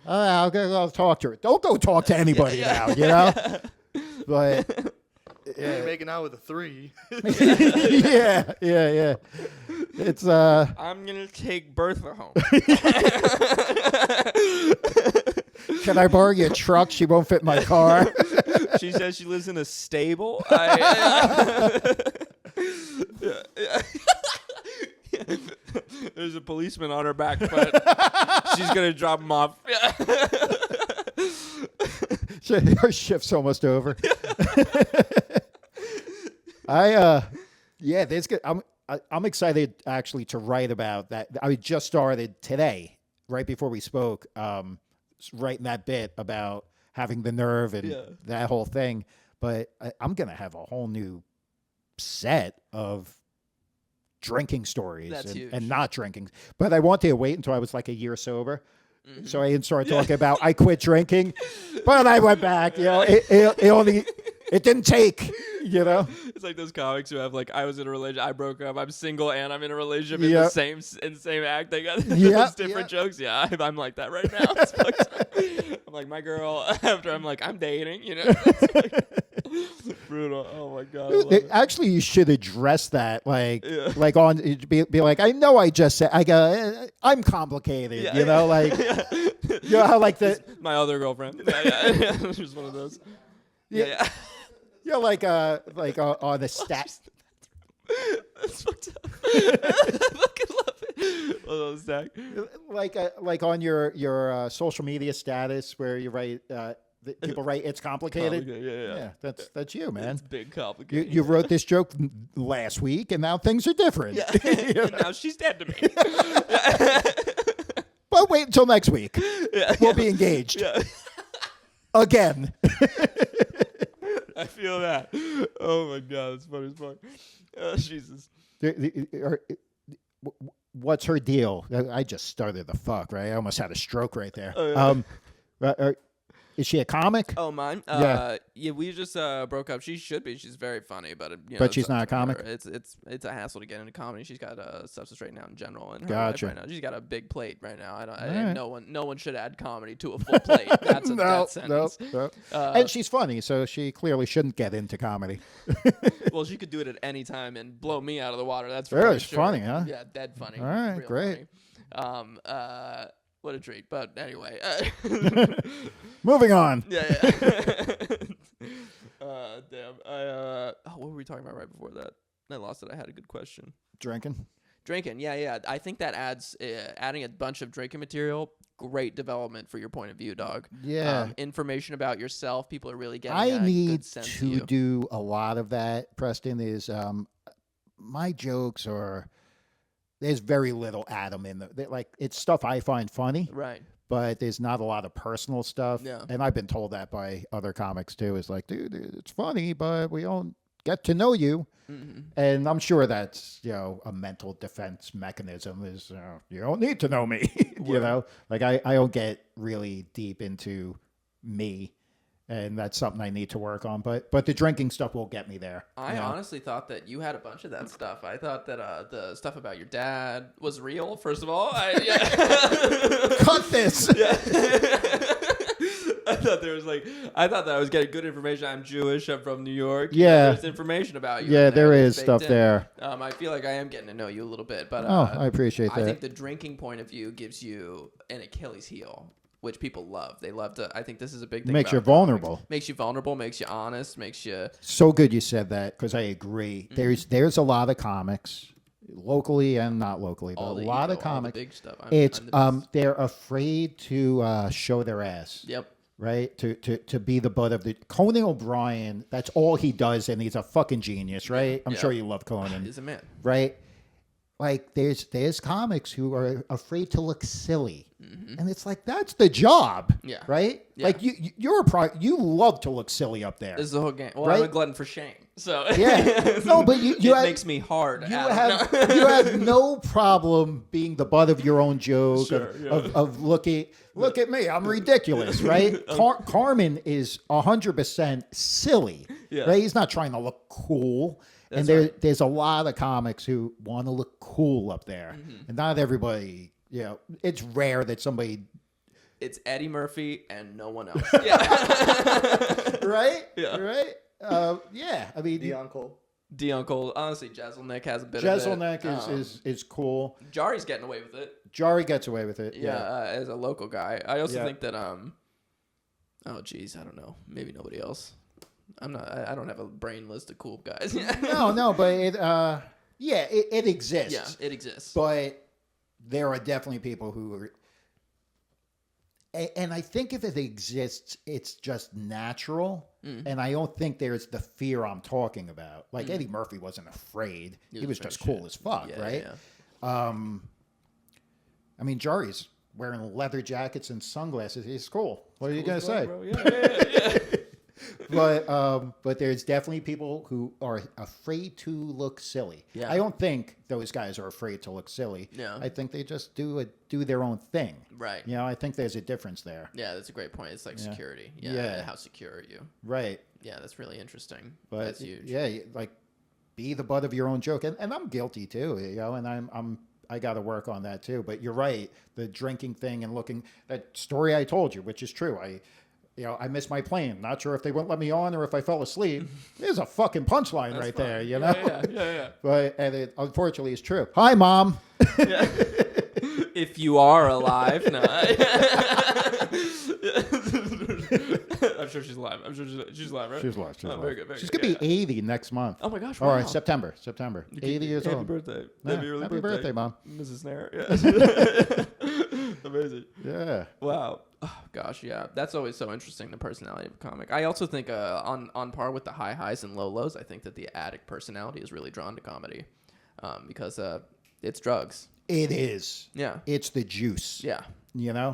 I'll talk to her. Don't go talk to anybody now, you know? But... You're making out with a 3. yeah. It's I'm gonna take Bertha home. Can I borrow your truck? She won't fit my car. She says she lives in a stable. There's a policeman on her back, but she's gonna drop him off. Her shift's almost over. There's good. I'm excited actually to write about that. I just started today, right before we spoke, writing that bit about having the nerve and that whole thing. But I'm gonna have a whole new set of drinking stories and not drinking. But I wanted to wait until I was like a year sober. So I didn't start talking about I quit drinking, but I went back. You know, it didn't take. You know, it's like those comics who have like, I was in a relationship, I broke up, I'm single, and I'm in a relationship in the same act. They got those different jokes. Yeah, I'm like that right now. It's fucked up. I'm like my girl. After I'm like I'm dating. You know, it's brutal. Oh my god. Actually, you should address that. Like on be like, I know I just said I'm complicated. You know, like you know how like my other girlfriend. Yeah. Just one of those. Yeah. Yeah, like on the stat. That's fucked up. I fucking love it. Oh, Zach. Like on your social media status where you write, people write it's complicated. Yeah, that's you, man. It's big complicated. You wrote this joke last week, and now things are different. Yeah. And now she's dead to me. But wait until next week. We'll be engaged. Yeah. Again. I feel that. Oh my god, that's funny as fuck. Oh, Jesus. What's her deal? I just started the fuck, right? I almost had a stroke right there. Oh, yeah. Is she a comic? Oh, mine? Yeah, we just broke up. She should be. She's very funny, but but she's not a comic? It's a hassle to get into comedy. She's got stuff to straighten out in general in her Gotcha. life right now. She's got a big plate right now. And no one should add comedy to a full plate. That's a death sentence. No. And she's funny, so she clearly shouldn't get into comedy. Well, she could do it at any time and blow me out of the water. That's really sure. funny, huh? Yeah, dead funny. All right, real great. Funny. What a treat. But anyway. Moving on. Yeah. Damn. What were we talking about right before that? I lost it. I had a good question. Drinking, yeah. I think that adds adding a bunch of drinking material. Great development for your point of view, dog. Yeah. Information about yourself. People are really getting. I need good sense to do a lot of that. Preston is my jokes are. There's very little Adam in them. Like it's stuff I find funny, right? But there's not a lot of personal stuff. Yeah. And I've been told that by other comics too. It's like, dude, it's funny, but we don't get to know you. Mm-hmm. And I'm sure that's, a mental defense mechanism is, you don't need to know me, like I don't get really deep into me. And that's something I need to work on. But the drinking stuff will get me there. I honestly thought that you had a bunch of that stuff. I thought that the stuff about your dad was real, first of all. Cut this! Yeah. I thought that I was getting good information. I'm Jewish. I'm from New York. Yeah. There's information about you. Yeah, there is stuff there. I feel like I am getting to know you a little bit. But I appreciate that. I think the drinking point of view gives you an Achilles heel. which people love. They love to. I think this is a big thing. Makes you about comics. vulnerable. Makes you vulnerable. Makes you honest. Makes you. So good you said that because I agree. There's a lot of comics, locally and not locally, but All the a lot ego, of all the comics. big stuff. It's I'm the best. they're afraid to show their ass. Yep. Right, to be the butt of the Conan O'Brien. That's all he does, and he's a fucking genius, right? I'm Yeah. sure you love Conan, He's a man. right? Like there's comics who are afraid to look silly, and it's like that's the job, Yeah. right? Yeah. Like you love to look silly up there. This is the whole game. Well, Right? I'm a glutton for shame. So Yeah, no, but you it have, makes me hard. you Adam. have you have no problem being the butt of your own joke Sure, of looking. Look at me, I'm ridiculous, right? Carmen is 100% silly, Yeah. right? He's not trying to look cool. That's And there's a lot of comics who want to look cool up there, and not everybody. It's rare that somebody, It's Eddie Murphy and no one else. Yeah. right? Yeah. Right? Yeah. I mean, Dion Cole. Dion Cole. Honestly, Jezelnik has a bit of it. Jezelnik is cool. Jari's getting away with it. Jari gets away with it. Yeah, as a local guy. I also Yeah. think that oh geez, I don't know. Maybe nobody else. I'm not. I don't have a brain list of cool guys. No, but it exists. Yeah, it exists. But there are definitely people who are, and I think if it exists, it's just natural. And I don't think there's the fear I'm talking about. Like Eddie Murphy wasn't afraid; he was just cool as fuck, Yeah, right? yeah. I mean, Jari's wearing leather jackets and sunglasses. He's cool. What are you gonna say? Bro. Yeah. But there's definitely people who are afraid to look silly. Yeah. I don't think those guys are afraid to look silly. Yeah. I think they just do their own thing. Right. I think there's a difference there. Yeah, that's a great point. It's like security. Yeah. Yeah. How secure are you? Right. Yeah, that's really interesting. But That's huge. yeah, like be the butt of your own joke, and I'm guilty too. And I got to work on that too. But you're right, the drinking thing and looking, that story I told you, which is true. I missed my plane. Not sure if they wouldn't let me on or if I fell asleep. There's a fucking punchline right there, you know. Yeah. But it unfortunately is true. Hi, Mom. If you are alive, no. I'm sure she's alive. I'm sure she's alive, right? She's alive. She's Oh, alive. very good, very She's good. gonna be 80 next month. Oh my gosh! All Wow. right, September. 80 years Happy old. birthday! Yeah, Happy early happy birthday, Mom. Mrs. Snair. Yeah. Amazing. Yeah. Wow. Oh, gosh, yeah. That's always so interesting, the personality of a comic. I also think on par with the high highs and low lows, I think that the addict personality is really drawn to comedy because it's drugs. It is. Yeah. It's the juice. Yeah.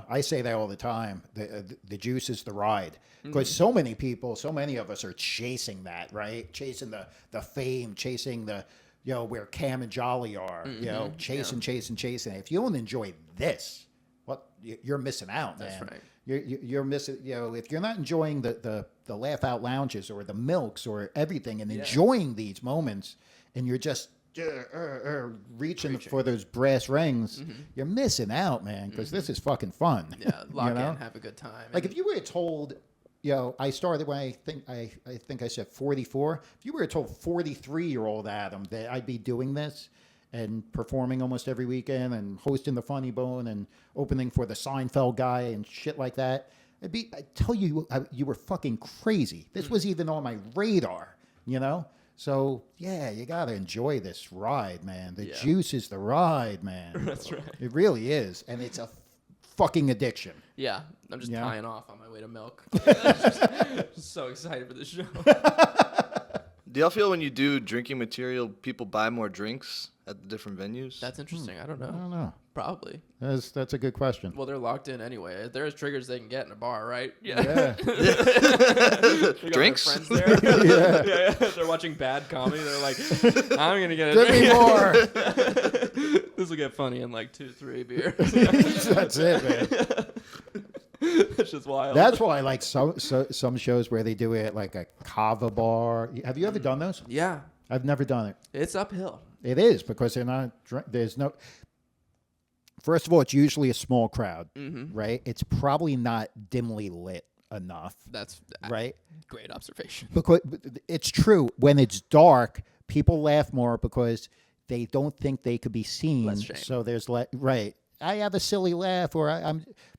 I say that all the time. The juice is the ride. Because so many of us are chasing that, right? Chasing the fame, chasing the, where Cam and Jolly are, chasing. If you don't enjoy this, you're missing out, man. That's right. You're missing, if you're not enjoying the laugh out lounges or the milks or everything and enjoying these moments and you're just reaching for those brass rings, you're missing out, man, because this is fucking fun. Yeah. Lock in, have a good time. Like if you were told, I started when I think I said 44. If you were told 43-year-old Adam that I'd be doing this and performing almost every weekend and hosting the Funny Bone and opening for the Seinfeld guy and shit like that, I'd tell you you were fucking crazy. This was even on my radar, So, yeah, you got to enjoy this ride, man. The juice is the ride, man. That's right. It really is. And it's a fucking addiction. Yeah. I'm just tying off on my way to milk. Just so excited for this show. Do y'all feel when you do drinking material, people buy more drinks at the different venues? That's interesting. I don't know. I don't know. Probably. That's a good question. Well, they're locked in anyway. There's triggers they can get in a bar, right? Yeah. Yeah. Drinks? Friends there. Yeah. They're watching bad comedy. They're like, I'm gonna get a Give me drink. more. This will get funny in like 2-3 beers. That's it, man. It's just wild. That's why I like some shows where they do it like a kava bar. Have you ever done those? Yeah. I've never done it. It's uphill. It is because they're not. There's no. First of all, it's usually a small crowd, right? It's probably not dimly lit enough, That's right? Great observation. Because it's true. When it's dark, people laugh more because they don't think they could be seen. Less shame. So there's right. I have a silly laugh, or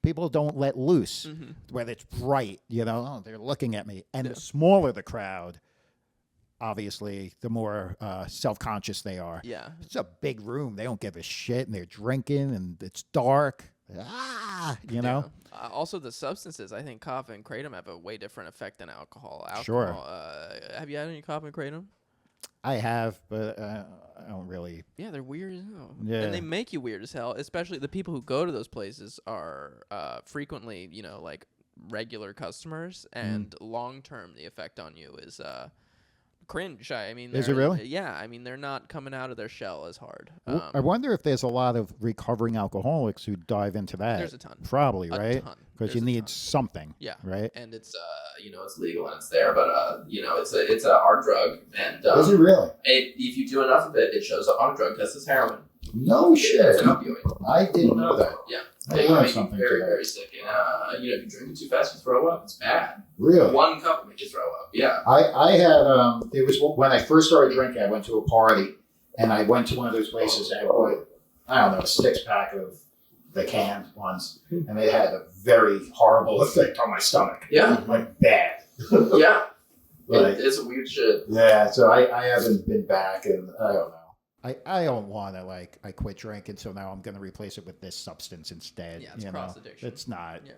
people don't let loose, whether it's bright, oh, they're looking at me. And the smaller the crowd, obviously, the more self-conscious they are. Yeah. It's a big room. They don't give a shit, and they're drinking, and it's dark. Yeah. Also, the substances, I think kava and kratom have a way different effect than alcohol. Sure. Have you had any kava and kratom? I have, but I don't really. Yeah, they're weird as hell. Yeah. And they make you weird as hell, especially the people who go to those places are frequently, like regular customers, and long-term, the effect on you is cringe. I mean, is it really? Yeah, I mean, they're not coming out of their shell as hard. I wonder if there's a lot of recovering alcoholics who dive into that. There's a ton. Probably, A right? ton. Because you There's a need ton. something. Yeah. Right? And it's it's legal and it's there, but it's a hard drug, and Is it really? if you do enough of it, it shows up on a drug test as heroin. No shit. It's an opioid. I didn't know that. Yeah. I It learned can make something you very, today. very sick. And, if you drink it too fast, you throw up. It's bad. Really? One cup will make you throw up. Yeah. I had, it was when I first started drinking, I went to a party, and I went to one of those places, and I bought, I don't know, a 6-pack of the canned ones, and they had a very horrible effect on my stomach. Yeah. Like bad. Yeah. Like, It's a weird shit. yeah, so I haven't been back, and I don't know. I don't want to, I quit drinking, so now I'm going to replace it with this substance instead. Yeah, it's cross-addiction. It's not Yeah.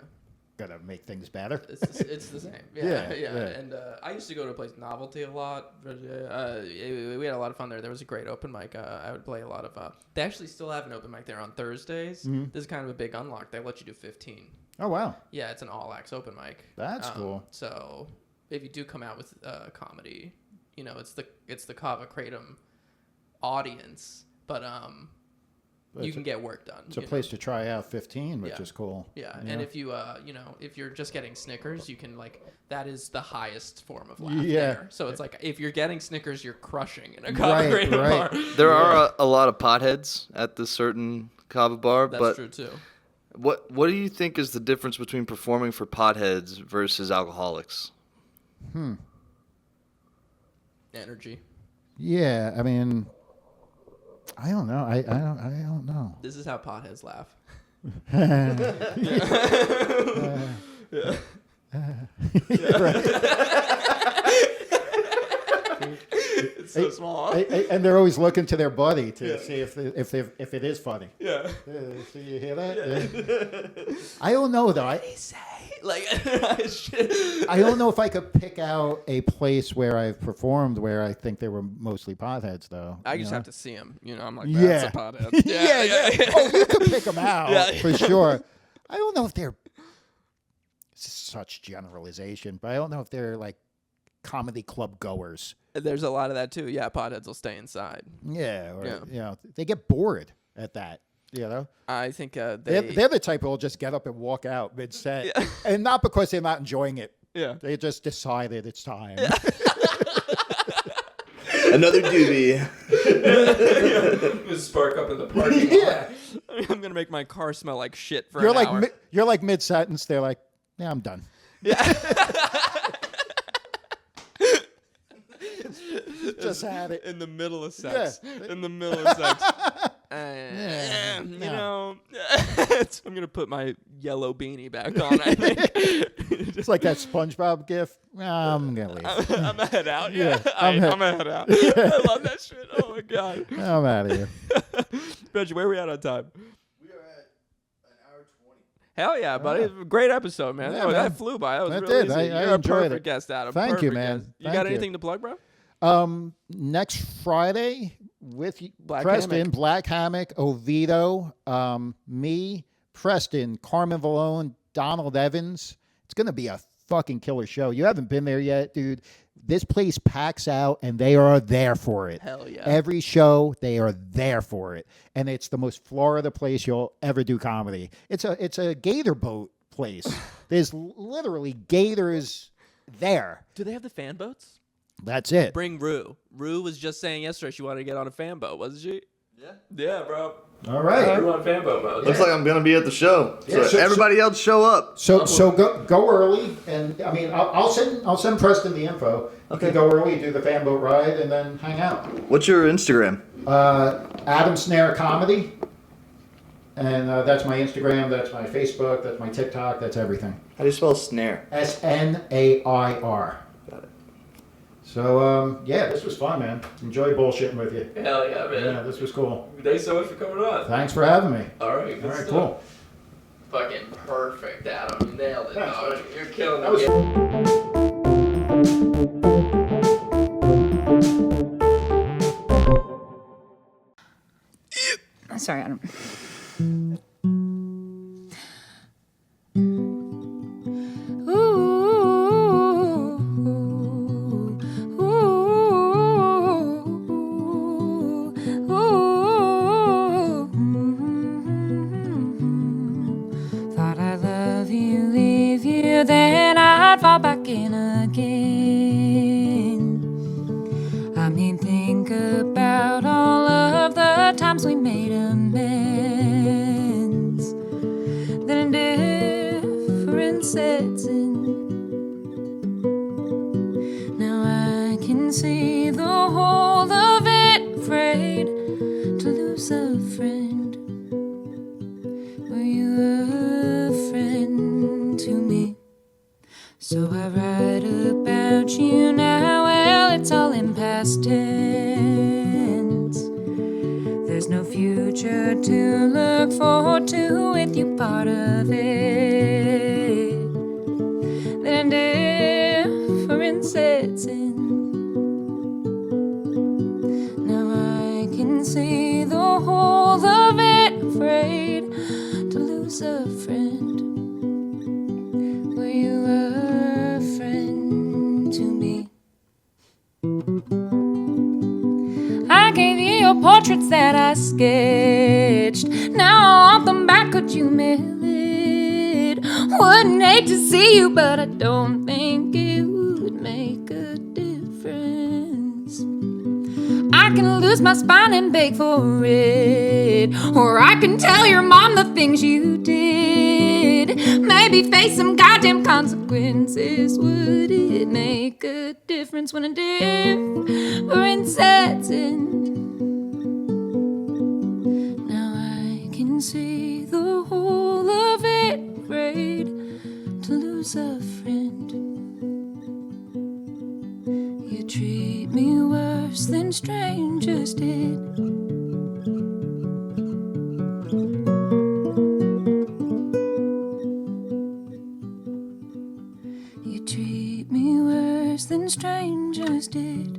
going to make things better. It's the same. Yeah, Yeah. yeah. And I used to go to a place, Novelty, a lot. But, we had a lot of fun there. There was a great open mic. I would play a lot of. They actually still have an open mic there on Thursdays. This is kind of a big unlock. They let you do 15. Oh, wow. Yeah, it's an all-acts open mic. That's cool. So if you do come out with comedy, it's the Kava Kratom audience, but you can get work done. It's a place to try out 15, which Yeah. is cool. Yeah, and if you if you're just getting Snickers, you can that is the highest form of laughter. Yeah. So it's like if you're getting Snickers, you're crushing in a Kava Right, Kratom right. bar. There are a lot of potheads at this certain kava bar, That's but true too. what do you think is the difference between performing for potheads versus alcoholics? Energy. Yeah, I mean, I don't know. I don't know. This is how potheads laugh. It's so small. And they're always looking to their buddy to see if it is funny. Yeah. So you hear that? Yeah. I don't know though. I don't know if I could pick out a place where I've performed where I think they were mostly potheads though. I just have to see them. I'm like, that's a pothead. Yeah. Oh, you could pick them out Yeah. for sure. I don't know if they're such generalization, but I don't know if they're like comedy club goers. There's a lot of that too. Yeah, potheads will stay inside. Yeah, or Yeah. they get bored at that. I think They're the type who will just get up and walk out mid-set, Yeah. and not because they're not enjoying it. Yeah. They just decided it's time. Another doobie. Just spark up in the parking lot. I'm gonna make my car smell like shit for You're an like hour. you're like mid-sentence. They're like, yeah, I'm done. Just had it. in the middle of sex. In the middle of sex. I'm gonna put my yellow beanie back on. I think It's like that SpongeBob gif. I'm gonna leave. I'm gonna head out. Yeah, I'm I'm gonna head out. I love that shit. Oh my god, I'm out of here. Reggie, where are we at on time? We are at an hour 20. Hell yeah, buddy! Great episode, man. Yeah, that, man. that flew by. That was That really did. easy. I You're a enjoyed perfect it. guest, Adam. Thank you, Perfect man. guest. You Thank got you. anything to plug, bro? Next Friday with Black Preston, Hammock. Black Hammock, Oviedo, me, Preston, Carmen Valone, Donald Evans. It's going to be a fucking killer show. You haven't been there yet, dude. This place packs out, and they are there for it. Hell yeah. Every show, they are there for it. And it's the most Florida place you'll ever do comedy. It's a gator boat place. There's literally gators there. Do they have the fan boats? That's it. Bring Rue. Rue was just saying yesterday she wanted to get on a fan boat, wasn't she? Yeah. Yeah, bro. All right. Rue on fan boat mode. Looks like I'm gonna be at the show. Yeah, So so- everybody else show up. So go early, and I mean I'll send Preston the info. Okay. You can go early, do the fan boat ride, and then hang out. What's your Instagram? Adam Snair Comedy, And that's my Instagram, that's my Facebook, that's my TikTok, that's everything. How do you spell snare? Snair. Got it. So, yeah, this was fun, man. Enjoyed bullshitting with you. Hell yeah, man. Yeah, this was cool. Thanks so much for coming on. Thanks for having me. All right, good All right, stuff. cool. Fucking perfect, Adam. You nailed it, Thanks, dog. man. You're killing That was Sorry, Adam. Thought I'd love you, leave you, then I'd fall back in again. I mean, think about all of the times we made amends. Then a difference sets in. Now I can see the whole of it, afraid to lose a friend. Were you a friend to me? So I write about you now, well, it's all in past tense. There's no future to look forward to with you part of it. Then difference sets in. Now I can see the whole of it, afraid to lose a friend. Were you a friend to me? I gave you your portraits that I sketched. Now I want them back, could you mail it? Wouldn't hate to see you, but I don't think it would make a difference. I can lose my spine and beg for it, or I can tell your mom the things you did. Maybe face some goddamn consequences. Would it make a difference when a difference sets in? Now I can see the whole of it, afraid to lose a friend. You treat me worse than strangers did. You treat me worse than strangers did.